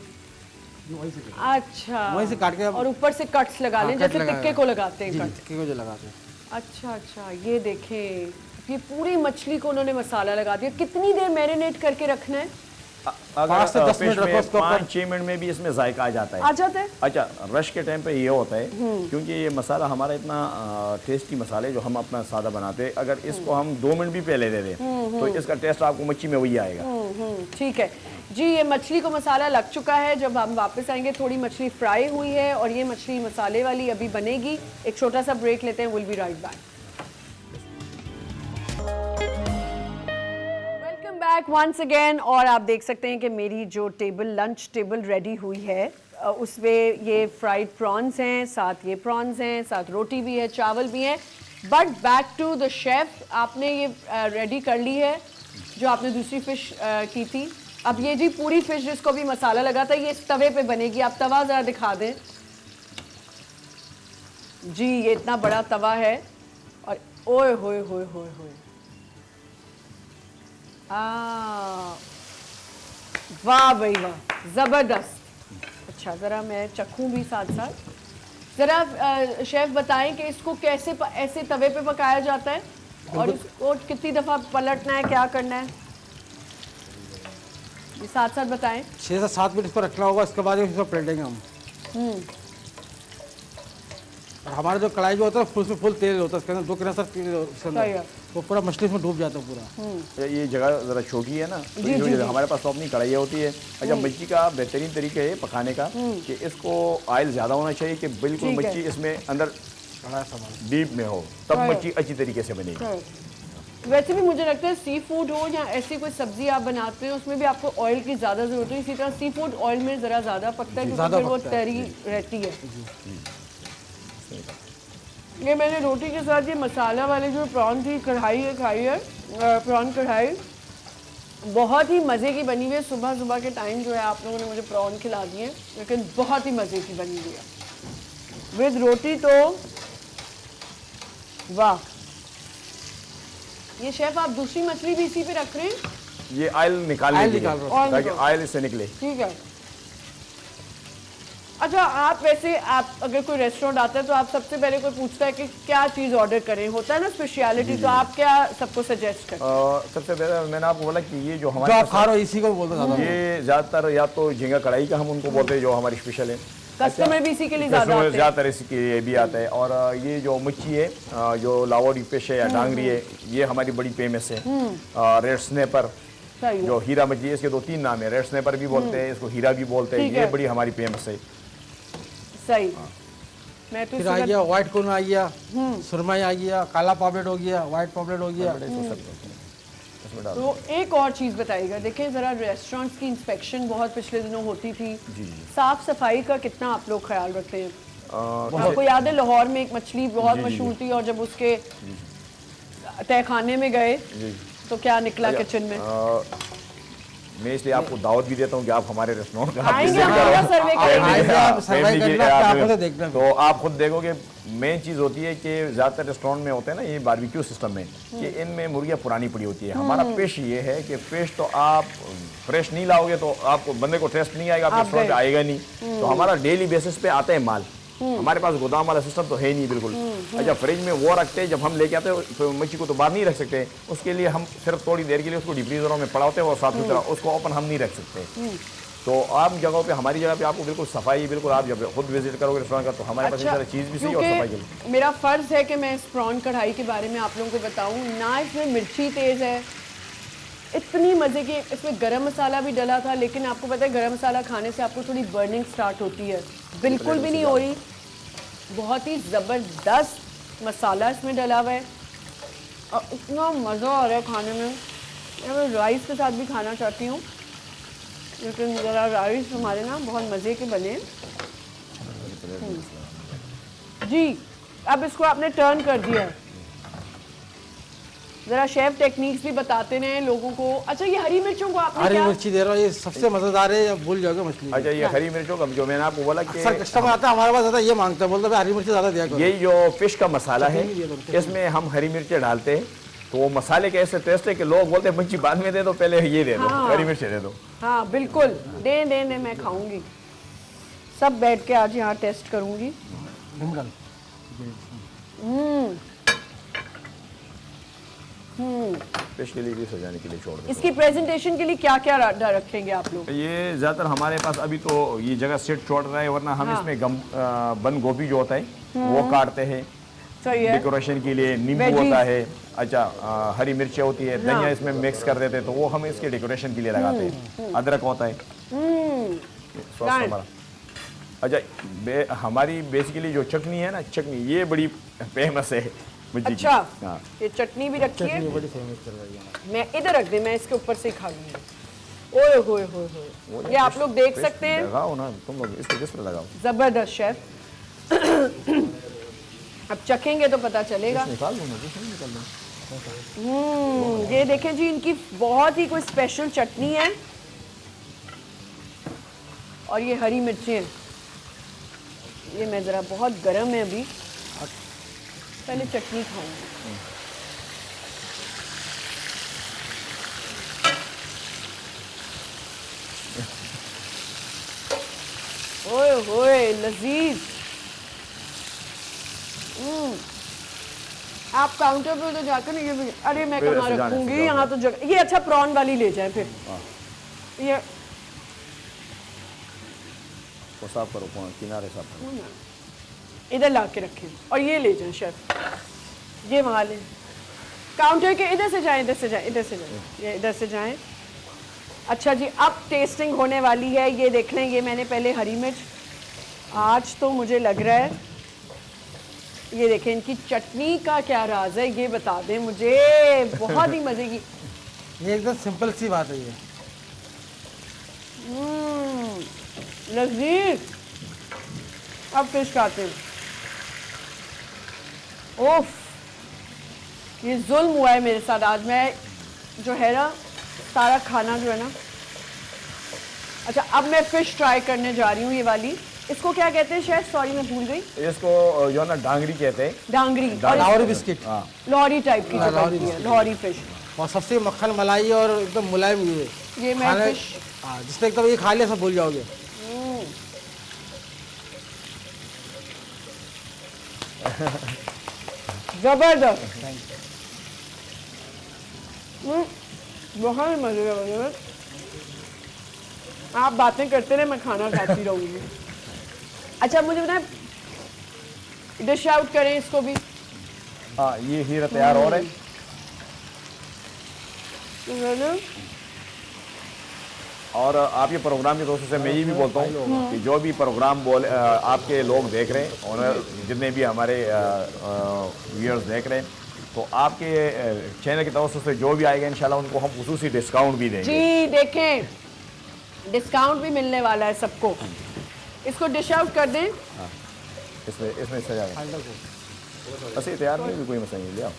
अच्छा, वहीं से काट के, और ऊपर से कट्स लगा लें, जैसे टिक्के को लगाते हैं, टिक्के को जो लगाते हैं। अच्छा, ये देखें, ये पूरी मछली को उन्होंने मसाला लगा दिया। कितनी देर मैरिनेट करके रखना है? 5 से 10 मिनट रखो उसको, 5-6 मिनट में भी इसमें जायका आ जाता है। अच्छा, रश के टाइम पे ये होता है, क्योंकि ये मसाला हमारा इतना टेस्टी मसाला है जो हम अपना सादा बनाते हैं, अगर इसको हम 2 मिनट भी पहले दे दें तो इसका टेस्ट आपको मच्छी में वही आएगा। ठीक है जी, ये मछली को मसाला लग चुका है। जब हम वापस आएंगे, थोड़ी मछली फ्राई हुई है और ये मछली मसाले वाली अभी बनेगी। एक छोटा सा ब्रेक लेते हैं, will be right back. Back once again. और आप देख सकते हैं कि मेरी जो टेबल, लंच टेबल रेडी हुई है, उसमें ये फ्राइड प्रॉन्स हैं, साथ ये प्रॉन्स हैं, साथ रोटी भी है, चावल भी हैं। But back to the chef, आपने ये रेडी कर ली है जो आपने दूसरी फ़िश की थी। अब ये जी पूरी फ़िश जिसको भी मसाला लगा था, ये इस तवे पे बनेगी। आप तवा ज़रा दिखा दें जी, ये इतना बड़ा तवा है और ओए होए होए होए होए, वाह भाई वाह, ज़बरदस्त। अच्छा, ज़रा मैं चखूँ भी साथ साथ। ज़रा शेफ़ बताएं कि इसको कैसे ऐसे तवे पे पकाया जाता है और इसको कितनी दफ़ा पलटना है, क्या करना है, ये साथ साथ बताएं। 6 से 7 मिनट इसको रखना होगा, इसके बाद इसको पलटेंगे हम। और हमारा जो कढ़ाई जो होता है फुल तेल होता है, इसके अंदर 2 किनार तेल, वो पूरा मछली में डूब जाता है पूरा। ये जगह ज़रा छोटी है ना, तो हमारे पास तो अपनी कढ़ाई होती है। अच्छा, मच्छी का बेहतरीन तरीका है पकाने का कि इसको ऑयल ज़्यादा होना चाहिए कि बिल्कुल मच्छी इसमें अंदर डीप में हो, तब मच्छी अच्छी तरीके से बनेगी। वैसे भी मुझे लगता है सी फूड हो या ऐसी कोई सब्जी आप बनाते हैं, उसमें भी आपको ऑयल की ज़्यादा ज़रूरत है। इसी तरह सी फूड ऑयल में ज़रा ज़्यादा पकता है क्योंकि फिर वो तरी रहती है। ये मैंने रोटी के साथ ये मसाला वाले जो प्रॉन की कढ़ाई है खाई है, प्रॉन कढ़ाई बहुत ही मज़े की बनी हुई है। सुबह सुबह के टाइम जो है आप लोगों ने मुझे प्रॉन खिला दिए, लेकिन बहुत ही मज़े की बनी हुई है विद रोटी, तो वाह। ये शेफ आप दूसरी मछली भी इसी पे रख रहे हैं? ये ऑयल निकाल ताकि ऑयल इससे निकले। ठीक है। अच्छा, आप वैसे आप अगर कोई रेस्टोरेंट आता है तो आप सबसे पहले कोई पूछता है कि क्या चीज़ ऑर्डर करें, होता है ना स्पेशलिटी, तो आप क्या सबको सजेस्ट करते हैं? सबसे पहले मैंने आपको बोला कि ये जो जो आप खा रहे हो इसी को बोलते हैं, ये ज़्यादातर या तो झींगा कढ़ाई का हम उनको बोलते हैं जो हमारी स्पेशल है। कस्टमर भी इसी के लिए ज़्यादातर इसी के लिए भी आता है। और ये जो मच्छी है, जो लाहौरी फिश है या डांगरी है, ये हमारी बड़ी फेमस है। रेड स्नैपर जो हीरा मछली है, इसके 2-3 नाम है, रेड स्नैपर भी बोलते हैं इसको, हीरा भी बोलते हैं, ये बड़ी हमारी फेमस है। सही। मैं तो फिर आ गया व्हाइट कॉर्न, आ गया सुरमई, आ गया काला पापलेट, हो गया व्हाइट पापलेट, हो गया इसमें डाल तो एक और चीज़ बताइएगा, देखें ज़रा, रेस्टोरेंट्स की इंस्पेक्शन बहुत पिछले दिनों होती थी, साफ सफाई का कितना आप लोग ख्याल रखते हैं? आपको याद है लाहौर में एक मछली बहुत मशहूर थी और जब उसके तहखाने में गए तो क्या निकला किचन में? मैं इसलिए आपको दावत भी देता हूँ कि आप हमारे रेस्टोरेंट का आएंगे, हम पूरा सर्वे करेंगे। तो आप खुद देखोगे मेन चीज़ होती है कि ज़्यादातर रेस्टोरेंट में होते हैं ना ये बारबेक्यू सिस्टम में कि इनमें मुर्गियाँ पुरानी पड़ी होती है। हमारा फिश ये है कि फिश तो आप फ्रेश नहीं लाओगे तो आपको बंदे को टेस्ट नहीं आएगा, आप रेस्टोरेंट पे आएगा नहीं। तो हमारा डेली बेसिस पे आता है माल, हमारे पास गोदाम वाला सिस्टम तो है नहीं बिल्कुल। अच्छा, फ्रिज में वो रखते हैं, जब हम लेके आते हैं तो मच्छी को तो बाहर नहीं रख सकते, उसके लिए हम सिर्फ थोड़ी देर के लिए उसको डीप फ्रीजरों में पड़ा होते हैं और साफ सुथरा, उसको ओपन हम नहीं रख सकते। तो आप जगहों पे, हमारी जगह पे आपको बिल्कुल सफाई, बिल्कुल आप जब खुद विजिट करोगे रेस्टोरेंट का तो हमारे पास सारी चीज़ भी सही और सफाई के लिए। मेरा फ़र्ज़ है कि मैं इस प्रॉन कढ़ाई के बारे में आप लोगों को बताऊँ ना। इसमें मिर्ची तेज़ है, इतनी मज़े की, इसमें गरम मसाला भी डला था, लेकिन आपको पता है गरम मसाला खाने से आपको थोड़ी बर्निंग स्टार्ट होती है, बिल्कुल भी नहीं हो रही। बहुत ही ज़बरदस्त मसाला इसमें डला हुआ है और इतना मज़ा आ रहा है खाने में। मैं राइस के साथ भी खाना चाहती हूँ, लेकिन ज़रा राइस हमारे ना बहुत मज़े के बने। जी, अब इसको आपने टर्न कर दिया है, जरा शेफ टेक्निक्स भी बताते रहे लोगों को। अच्छा, ये हरी मिर्चों को आपने हरी क्या? मिर्ची दे रहा हूँ, ये सबसे मजेदार है, भूल जाओगे मछली। अच्छा, ये हरी मिर्चों का जो मैंने आपको बोला कि सर कस्टमर आता है हमारे पास, ज़्यादा ये मांगता है, बोलता है हरी मिर्ची ज़्यादा दिया करो। यही जो फिश का मसाला है इसमें हम हरी मिर्चें डालते हैं तो वो मसाले के ऐसे टेस्ट है कि लोग बोलते हैं मच्छी बाद में दे दो, पहले ये दे दो, हरी मिर्चें दे दो। हाँ बिल्कुल, दे मैं खाऊंगी, सब बैठ के आज यहाँ टेस्ट करूंगी। फिश के लिए भी सजाने के लिए छोड़ दो। इसकी प्रेजेंटेशन के लिए क्या क्या रखेंगे आप लोग? ये ज़्यादातर हमारे पास अभी तो ये जगह सेट छोड़ रहा है, वरना हम इसमें बंद गोभी जो होता है वो काटते हैं सही है, डेकोरेशन के लिए। नींबू होता है, अच्छा हरी मिर्चें होती है, धनिया इसमें मिक्स कर देते हैं तो वो हम इसके डेकोरेशन के लिए लगाते हैं। अदरक होता है स्वास्थ्य हमारा। अच्छा, हमारी बेसिकली जो चटनी है ना, चटनी ये बड़ी फेमस है। अच्छा, हाँ, ये चटनी भी रखी है, बड़ी फेमस चल रही है। मैं इधर रख दे, मैं इसके ऊपर से खा लूंगी। ओए होए होए होए, ये आप लोग देख सकते हैं, लगाओ ना तुम लोग, इसको किस पर लगाओ। जबरदस्त शेफ। अब चखेंगे तो पता चलेगा। निकाल दो ना, निकाल दो। ये देखें जी, इनकी बहुत ही कोई स्पेशल चटनी है और ये हरी मिर्ची है। ये मैं ज़रा, बहुत गर्म है अभी, पहले चटनी खाऊंगी। ओए होए लजीज। आप काउंटर पे तो जाकर ये भी, अरे मैं कहाँ रखूंगी, यहाँ तो जगह। ये अच्छा, प्रॉन वाली ले जाए फिर। ये वो साफ करो, किनारे साफ करो, इधर ला के रखें और ये ले जाएं शेफ, ये वहाँ ले, काउंटर के इधर से जाएं, इधर से जाएं, इधर से जाएं, ये इधर से जाएं। अच्छा जी, अब टेस्टिंग होने वाली है। ये देख लें, ये मैंने पहले हरी मिर्च, आज तो मुझे लग रहा है, ये देखें इनकी चटनी का क्या राज है, ये बता दें मुझे। बहुत ही मजे की, ये एकदम सिंपल सी बात है ये। लजीज। अब फिश खाते हैं। ओफ, ये जुल्म हुआ है मेरे साथ आज। मैं जो है ना, सारा खाना जो है ना, अच्छा अब मैं फिश ट्राई करने जा रही हूँ। ये वाली, इसको क्या कहते हैं शायद, सॉरी मैं भूल गई। इसको जो है ना डांगरी कहते हैं, डांगरी, लाहौरी बिस्किट, लाहौरी टाइप की जो बनती है, लाहौरी फिश। और सबसे मक्खन मलाई और एकदम मुलायम ये मैं फिश, हाँ, जिसने एकदम ये खा लिया सब भूल जाओगे। जबरदस्त, बहुत मजे का। आप बातें करते रहे, मैं खाना खाती रहूंगी। अच्छा मुझे बताएं, डिश आउट करें इसको भी। हाँ, ये हीरा तैयार हो रहा है। और आप ये प्रोग्राम के दोस्तों से मैं ये भी बोलता हूँ कि जो भी प्रोग्राम आपके लोग देख रहे हैं और जितने भी हमारे व्यूअर्स देख रहे हैं, तो आपके चैनल की तरफ से जो भी आएगा इंशाल्लाह उनको हम खुसूसी डिस्काउंट भी देंगे। जी देखें, डिस्काउंट भी मिलने वाला है सबको। इसको डिश आउट कर दें। हाँ, इसमें सजा बस ये तैयार नहीं, भी कोई मसला नहीं, ले आओ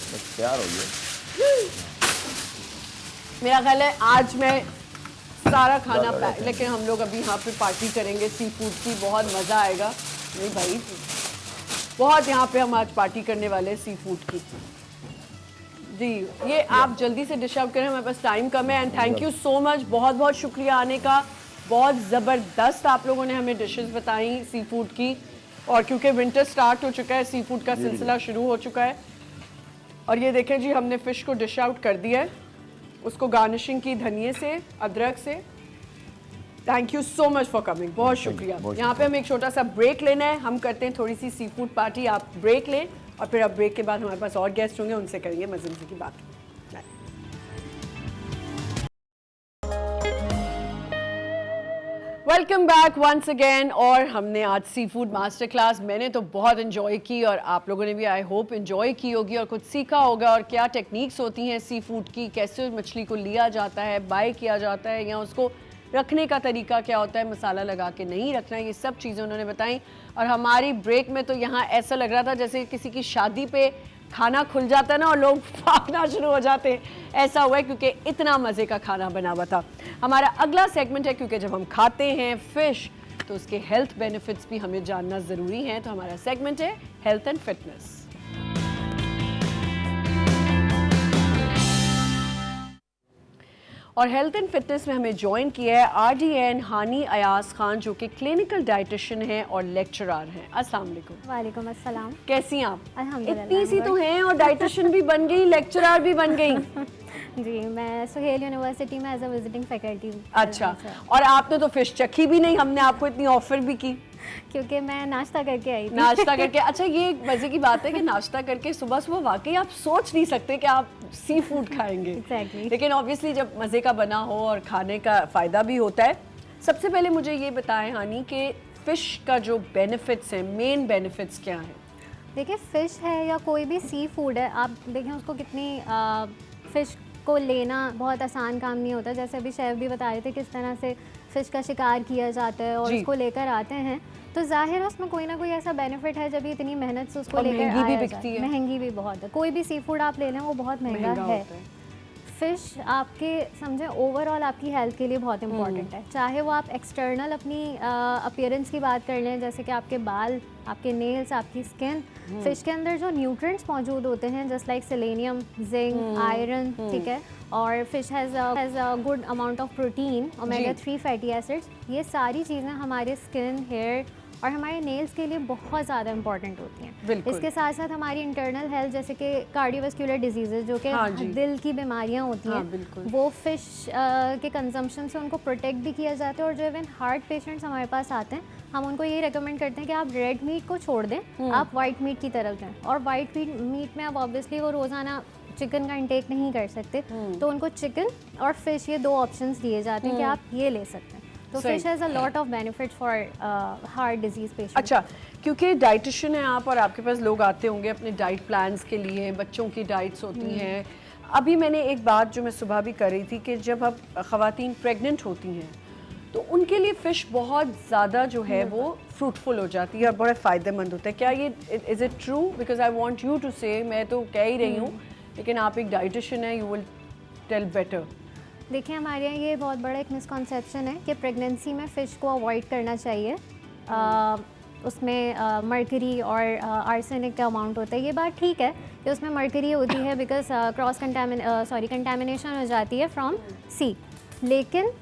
बस तैयार हो गया। मेरा ख्याल है आज मैं सारा खाना पैक, लेकिन हम लोग अभी यहाँ पे पार्टी करेंगे सी फूड की, बहुत मज़ा आएगा। नहीं भाई, बहुत यहाँ पे हम आज पार्टी करने वाले हैं सी फूड की। जी ये आप जल्दी से डिश आउट करें, हमारे पास टाइम कम है। And thank you so much, बहुत बहुत शुक्रिया आने का। बहुत ज़बरदस्त आप लोगों ने हमें डिशेस बताई सी फूड की, और क्योंकि विंटर स्टार्ट हो चुका है, सी फूड का सिलसिला शुरू हो चुका है। और ये देखें जी, हमने फ़िश को डिश आउट कर दिया है, उसको गार्निशिंग की धनिए से, अदरक से। Thank you so much for coming, बहुत शुक्रिया। यहाँ पे हमें एक छोटा सा ब्रेक लेना है, हम करते हैं थोड़ी सी सी फूड पार्टी। आप ब्रेक लें और फिर अब ब्रेक के बाद हमारे पास और गेस्ट होंगे, उनसे करेंगे मज़े मज़े की बात। Welcome back once again. और हमने आज सी फूड मास्टर क्लास, मैंने तो बहुत इन्जॉय की और आप लोगों ने भी आई होप इन्जॉय की होगी और कुछ सीखा होगा, और क्या टेक्निक्स होती हैं सी फूड की, कैसे मछली को लिया जाता है, बाय किया जाता है, या उसको रखने का तरीका क्या होता है, मसाला लगा के नहीं रखना, ये सब चीज़ें उन्होंने बताई। और हमारी ब्रेक में तो यहाँ ऐसा लग रहा था जैसे किसी की शादी पे खाना खुल जाता है ना और लोग भागना शुरू हो जाते हैं, ऐसा हुआ है क्योंकि इतना मज़े का खाना बना हुआ था। हमारा अगला सेगमेंट है, क्योंकि जब हम खाते हैं फ़िश तो उसके हेल्थ बेनिफिट्स भी हमें जानना ज़रूरी है। तो हमारा सेगमेंट है हेल्थ एंड फिटनेस। और हेल्थ एंड फिटनेस में हमें ज्वाइन किया है RDN हानी अयाज खान, जो कि क्लिनिकल डाइटिशियन हैं और लेक्चरर हैं। अस्सलाम वालेकुम। वालेकुम अस्सलाम। कैसी हैं आप? अल्हम्दुलिल्लाह। इतनी सी तो हैं और डाइटिशियन भी बन गई, लेक्चरर भी बन गई। जी, मैं सुहेल यूनिवर्सिटी में एज अ विजिटिंग फैकल्टी। अच्छा, और आपने तो फिश चखी भी नहीं, हमने आपको इतनी ऑफर भी की क्योंकि मैं नाश्ता करके आई थी। नाश्ता करके। अच्छा, ये एक मज़े की बात है कि नाश्ता करके सुबह सुबह वाकई आप सोच नहीं सकते कि आप सी फूड खाएंगे। Exactly. लेकिन ऑब्वियसली जब मज़े का बना हो और खाने का फ़ायदा भी होता है। सबसे पहले मुझे ये बताएं हानी कि फ़िश का जो बेनिफिट्स हैं, मेन बेनिफिट्स क्या हैं? देखिए, फ़िश है या कोई भी सी फूड है, आप देखें उसको कितनी फ़िश को लेना बहुत आसान काम नहीं होता। जैसे अभी शेफ़ भी बता रहे थे किस तरह से फ़िश का शिकार किया जाता है और उसको लेकर आते हैं, तो ज़ाहिर है उसमें कोई ना कोई ऐसा बेनिफिट है जब इतनी मेहनत से उसको लेकर महंगी भी आया बिकती जाए। है। महंगी भी बहुत है, कोई भी सी फूड आप ले लें वो बहुत महंगा है। फ़िश आपके समझे ओवरऑल आपकी हेल्थ के लिए बहुत इंपॉर्टेंट है। चाहे वो आप एक्सटर्नल अपनी अपीयरेंस की बात कर लें, जैसे कि आपके बाल, आपके नेल्स, आपकी स्किन, फ़िश के अंदर जो न्यूट्रिएंट्स मौजूद होते हैं just like selenium, zinc, iron, ठीक है, और fish has a good amount of protein, omega 3 fatty acids. ये सारी चीज़ें हमारे स्किन, हेयर और हमारे नेल्स के लिए बहुत ज़्यादा इंपॉर्टेंट होती हैं। इसके साथ साथ हमारी इंटरनल हेल्थ, जैसे कि कार्डियोवास्कुलर डिजीज़ेज जो कि दिल की बीमारियां होती हैं, वो फ़िश के कंजम्पशन से उनको प्रोटेक्ट भी किया जाता है। और जो इवन हार्ट पेशेंट्स हमारे पास आते हैं, हम उनको ये रेकमेंड करते हैं कि आप रेड मीट को छोड़ दें, आप वाइट मीट की तरफ जाएँ। और वाइट मीट में अब ऑब्वियसली वो रोज़ाना चिकन का इंटेक नहीं कर सकते, तो उनको चिकन और फिश ये 2 ऑप्शंस दिए जाते हैं कि आप ये ले सकते हैं। तो fish has a lot of benefit for heart disease patient. अच्छा, क्योंकि डाइटिशियन हैं आप और आपके पास लोग आते होंगे अपने डाइट प्लान्स के लिए, बच्चों की डाइट्स होती हैं। अभी मैंने एक बात जो मैं सुबह भी कर रही थी कि जब अब ख़वातीन प्रेग्नेंट होती हैं तो उनके लिए फ़िश बहुत ज़्यादा जो है वो फ्रूटफुल हो जाती है और बड़ा फ़ायदेमंद होता है। क्या ये is it true? Because I want you to say, मैं तो कह ही रही हूँ, लेकिन आप एक डाइटिशियन है, यू विल टेल बेटर। देखिए, हमारे यहाँ ये बहुत बड़ा एक मिसकॉन्सेप्शन है कि प्रेगनेंसी में फ़िश को अवॉइड करना चाहिए, उसमें मर्करी और आर्सेनिक का अमाउंट होता है। ये बात ठीक है कि उसमें मर्करी होती है बिकॉज कंटामिनेशन हो जाती है फ्रॉम सी, लेकिन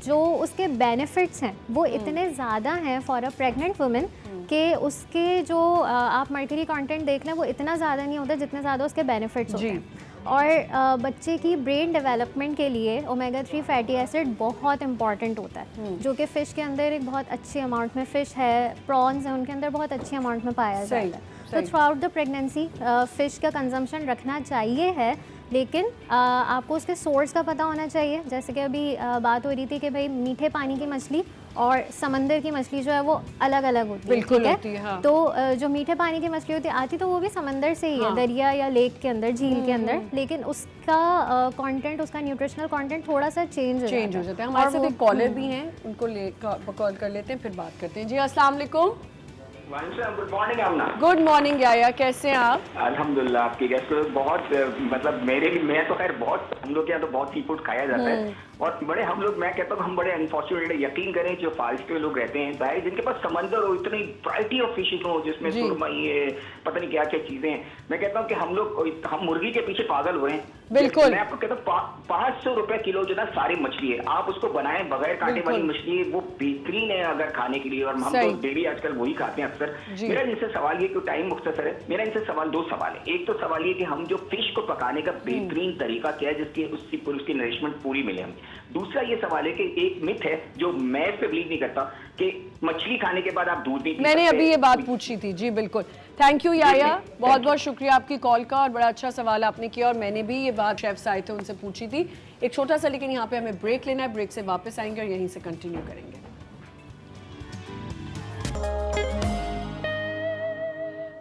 जो उसके बेनिफिट्स हैं वो इतने ज़्यादा हैं फॉर अ प्रेग्नेंट वुमेन कि उसके जो आप मर्करी कंटेंट देख लें वो इतना ज़्यादा नहीं होता जितने ज़्यादा उसके बेनिफिट्स होते हैं। और बच्चे की ब्रेन डेवलपमेंट के लिए ओमेगा 3 फैटी एसिड बहुत इंपॉर्टेंट होता है, जो कि फ़िश के अंदर एक बहुत अच्छे अमाउंट में, फ़िश है, प्रॉन्स हैं, उनके अंदर बहुत अच्छे अमाउंट में पाया जाता है। तो through out the pregnancy fish का कंजम्पशन रखना चाहिए है, लेकिन आपको उसके सोर्स का पता होना चाहिए। जैसे कि अभी बात हो रही थी कि भाई मीठे पानी की मछली और समंदर की मछली जो है वो अलग अलग होती है। बिल्कुल ठीक होती है, हाँ। तो जो मीठे पानी की मछली होती है आती तो वो भी समंदर से ही है, दरिया या लेक के अंदर, झील के अंदर, लेकिन उसका कंटेंट, उसका न्यूट्रिशनल कंटेंट थोड़ा सा चेंज हो जाता है। हमारे साथ एक कॉलर भी हैं, उनको कॉल कर लेते हैं, फिर बात करते हैं। जी अस्सलाम वालेकुम। गुड मॉर्निंग आमना। गुड मॉर्निंग याया, कैसे हैं आप? अल्हम्दुलिल्लाह, आपकी गेस्ट बहुत मतलब मैं तो खैर बहुत, हम लोग के यहाँ तो बहुत सी फूड खाया जाता है और बड़े हम लोग, मैं कहता हूँ हम बड़े अनफॉर्चुनेट, यकीन करें जो फॉरेस्ट के लोग रहते हैं भाई, जिनके पास समंदर हो, इतनी वैरायटी ऑफ फिशेज हो जिसमें सुरमई है, पता नहीं क्या क्या चीजें हैं। मैं कहता हूँ कि हम मुर्गी के पीछे पागल हुए हैं। बिल्कुल। मैं आपको कहता हूँ 500 रुपए किलो जो ना सारी मछली है, आप उसको बनाएं बगैर कांटे वाली मछली है, वो बेहतरीन है अगर खाने के लिए, और हम तो डेली आजकल वही खाते हैं अक्सर। मेरा इनसे सवाल ये, क्यों टाइम मुख्तसर है, मेरा इनसे सवाल 2 सवाल है। एक तो सवाल ये कि हम जो फिश को पकाने का बेहतरीन तरीका क्या है जिसकी उसकी नरिशमेंट पूरी मिले हमें। दूसरा ये सवाल है कि एक मिथ है जो मैं इस पे बिलीव नहीं करता कि मछली खाने के बाद आप दूध नहीं पी सकते। मैंने अभी ये बात पूछी थी। जी बिल्कुल, थैंक यू याया, बहुत बहुत शुक्रिया आपकी कॉल का, और बड़ा अच्छा सवाल आपने किया, और मैंने भी ये बात शेफ्स आए थे उनसे पूछी थी। एक छोटा सा लेकिन यहाँ पे हमें ब्रेक लेना है, ब्रेक से वापस आएंगे और यहीं से कंटिन्यू करेंगे।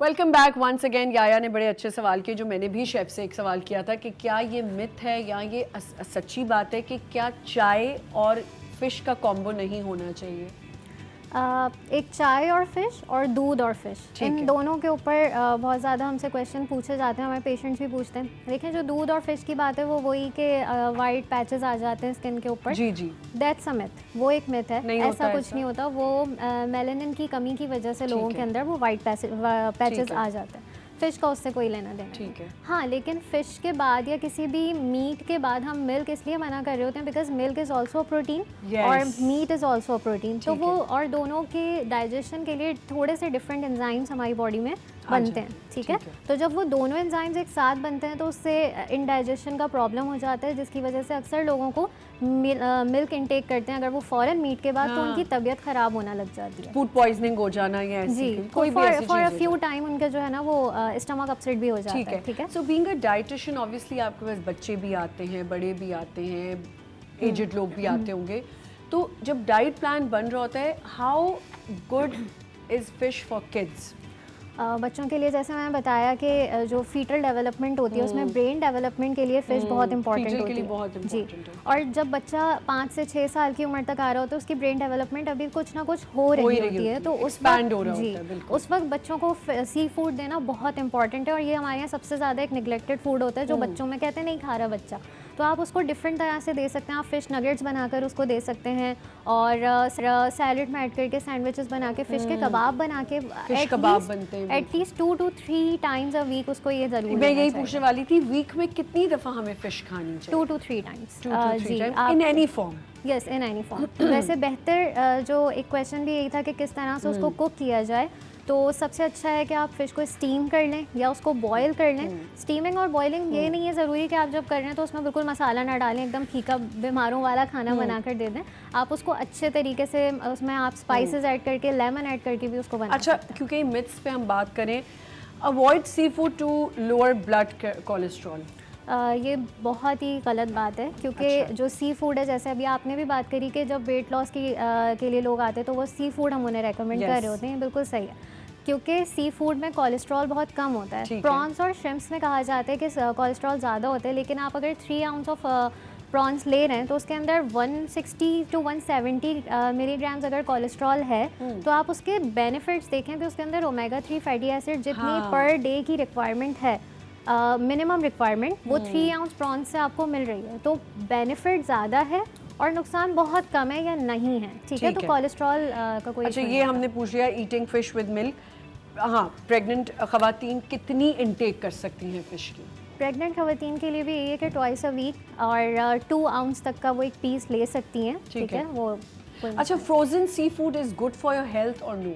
Welcome back once again. याया ने बड़े अच्छे सवाल किए, जो मैंने भी शेफ से एक सवाल किया था कि क्या ये मिथ है या ये सच्ची बात है कि क्या चाय और फिश का कॉम्बो नहीं होना चाहिए? एक चाय और फिश और दूध और फिश, इन दोनों के ऊपर बहुत ज़्यादा हमसे क्वेश्चन पूछे जाते हैं, हमारे पेशेंट्स भी पूछते हैं। देखिए जो दूध और फिश की बात है वो वही के वाइट पैचेस आ जाते हैं स्किन के ऊपर। जी जी, दैट्स अ मिथ, वो एक मिथ है, ऐसा कुछ नहीं होता। वो मेलानिन की कमी की वजह से लोगों के अंदर वो वाइट पैचेस आ जाते हैं। फिश का उससे कोई लेना देना नहीं है। हाँ, लेकिन फिश के बाद या किसी भी मीट के बाद हम मिल्क इसलिए मना कर रहे होते हैं because milk is also protein और मीट इज ऑल्सो प्रोटीन। तो वो और दोनों के डाइजेशन के लिए थोड़े से डिफरेंट एंजाइम्स हमारी बॉडी में बनते हैं। ठीक है, तो जब वो दोनों एंजाइम्स एक साथ बनते हैं तो उससे इंडाइजेशन का प्रॉब्लम हो जाता है, जिसकी वजह से अक्सर लोगों को मिल्क इंटेक करते हैं अगर वो फॉरन मीट के बाद, तो उनकी तबीयत खराब होना लग जाती है, फूड पॉइजनिंग हो जाना या ऐसी कोई भी ऐसी फॉर अ फ्यू टाइम उनका जो है ना वो स्टमक अपसेट भी हो जाता है। ठीक है, so being a dietitian obviously आपके पास बच्चे भी आते हैं, बड़े भी आते हैं, एजेड लोग भी आते होंगे, तो जब डाइट प्लान बन रहा होता है, how good is fish for kids? बच्चों के लिए जैसे मैंने बताया कि जो फीटल डेवलपमेंट होती है उसमें ब्रेन डेवलपमेंट के लिए फिश बहुत इंपॉर्टेंट होती है। जी, और जब बच्चा 5 से 6 साल की उम्र तक आ रहा होता है, उसकी ब्रेन डेवलपमेंट अभी कुछ ना कुछ हो रही होती है, तो उस वक्त बच्चों को सी फूड देना बहुत इंपॉर्टेंट है। और ये हमारे यहाँ सबसे ज़्यादा एक निगलेक्टेड फूड होता है जो बच्चों में कहते हैं नहीं खा रहा बच्चा, तो आप उसको डिफरेंट तरह से दे सकते हैं। आप फिश नगेट्स बनाकर उसको दे सकते हैं, और सैलड में ऐड करके सैंडविचेस बना के, फिश के कबाब बना के, at least 2 to 3 times a week उसको ये जरूर। मैं यही पूछने वाली थी, वीक में कितनी दफ़ा हमें फिश खानी चाहिए? 2 to 3 times in any form. Yes, in any form. वैसे बेहतर जो एक क्वेश्चन भी यही था कि किस तरह से उसको कुक किया जाए, तो सबसे अच्छा है कि आप फिश को स्टीम कर लें या उसको बॉयल कर लें। स्टीमिंग और बॉयलिंग ये नहीं है ज़रूरी कि आप जब कर रहे हैं तो उसमें बिल्कुल मसाला ना डालें, एकदम फीका बीमारों वाला खाना बना कर दे दें। आप उसको अच्छे तरीके से उसमें आप स्पाइसेस ऐड करके, लेमन ऐड करके भी उसको बना। अच्छा, क्योंकि मिथ्स पे हम बात करें, avoid sea food to lower blood cholesterol, ये बहुत ही गलत बात है, क्योंकि जो सी फूड है, जैसे अभी आपने भी बात करी कि जब वेट लॉस के लिए लोग आते हैं तो वो सी फूड हम उन्हें रेकमेंड कर रहे होते हैं, बिल्कुल सही है, क्योंकि सी फूड में कोलेस्ट्रॉल बहुत कम होता है। प्रॉन्स और श्रिम्प्स में कहा जाता है कि कोलेस्ट्रॉल ज़्यादा होता है, लेकिन आप अगर 3 ounce ऑफ प्रॉन्स ले रहे हैं तो उसके अंदर 160 to 170 मिलीग्राम्स अगर कोलेस्ट्रॉल है, तो आप उसके बेनिफिट्स देखें तो उसके अंदर ओमेगा 3 फैटी एसिड जितनी पर डे की रिक्वायरमेंट है, मिनिमम रिक्वायरमेंट, वो 3 ounce प्रॉन्स से आपको मिल रही है। तो बेनिफिट ज़्यादा है और नुकसान बहुत कम है या नहीं है। ठीक है, तो कोलेस्ट्रॉल का कोई। अच्छा, ये हमने पूछ लिया ईटिंग फिश विद मिल्क। हाँ, प्रेग्नेंट खवातीन कितनी इंटेक कर सकती हैं फिश की? प्रेग्नेंट खवातीन के लिए भी यही है कि ट्वाइस अ वीक और 2 ounce तक का वो एक पीस ले सकती हैं। ठीक है, वो। अच्छा, frozen sea food is good for your health और नो?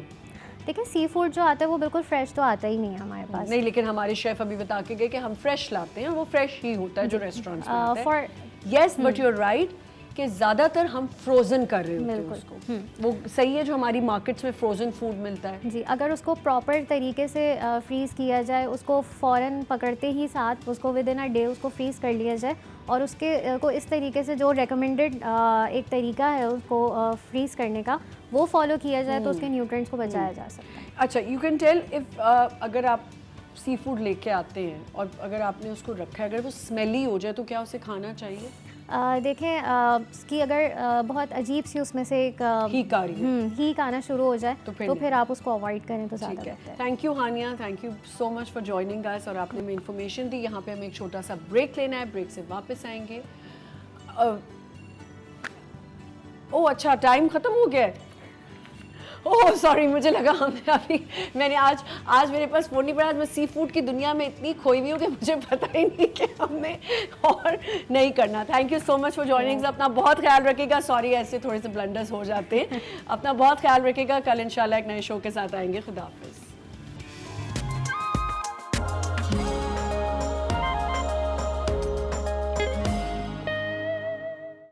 देखिए, सी फूड जो आता है वो बिल्कुल फ्रेश तो आता ही नहीं है हमारे पास। नहीं, लेकिन हमारे शेफ अभी बता के गए कि हम फ्रेश लाते हैं, वो फ्रेश ही होता है जो रेस्टोरेंट्स में आता है। Yes, but you are right कि ज़्यादातर हम फ्रोज़न कर रहे होते हैं बिल्कुल। उसको। वो सही है जो हमारी मार्केट्स में फ्रोज़न फूड मिलता है? जी, अगर उसको प्रॉपर तरीके से फ्रीज़ किया जाए, उसको फ़ौरन पकड़ते ही साथ उसको विद इन अ डे उसको फ्रीज़ कर लिया जाए और उसके को इस तरीके से जो रिकमेंडेड एक तरीका है उसको फ्रीज़ करने का, वो फॉलो किया जाए तो उसके न्यूट्रिएंट्स को बचाया जा सकता है। अच्छा, यू कैन टेल इफ़ अगर आप सी फूड लेके आते हैं और अगर आपने उसको रखा है, अगर वो स्मेली हो जाए तो क्या उसे खाना चाहिए? देखें इसकी अगर बहुत अजीब सी उसमें से एक हीक आ रही है। हीक आना शुरू हो जाए तो तो फिर फिर आप उसको अवॉइड करें तो ज़्यादा ठीक है। बेहतर है। Thank you Haniya, thank you so much for joining us और आपने हमें इन्फॉर्मेशन दी। यहाँ पे हमें एक छोटा सा ब्रेक लेना है, ब्रेक से वापस आएंगे। ओह अच्छा, टाइम ख़त्म हो गया है। ओह सॉरी, मुझे लगा मैंने आज मेरे पास फ़ोन नहीं पड़ा। आज मैं सी फूड की दुनिया में इतनी खोई हुई हूँ कि मुझे पता ही नहीं कि हमने और नहीं करना। Thank you so much for joining. अपना बहुत ख्याल रखिएगा। सॉरी ऐसे थोड़े से ब्लंडर्स हो जाते हैं। अपना बहुत ख्याल रखिएगा। कल इंशाल्लाह एक नए शो के साथ आएंगे। खुदा हाफिज़।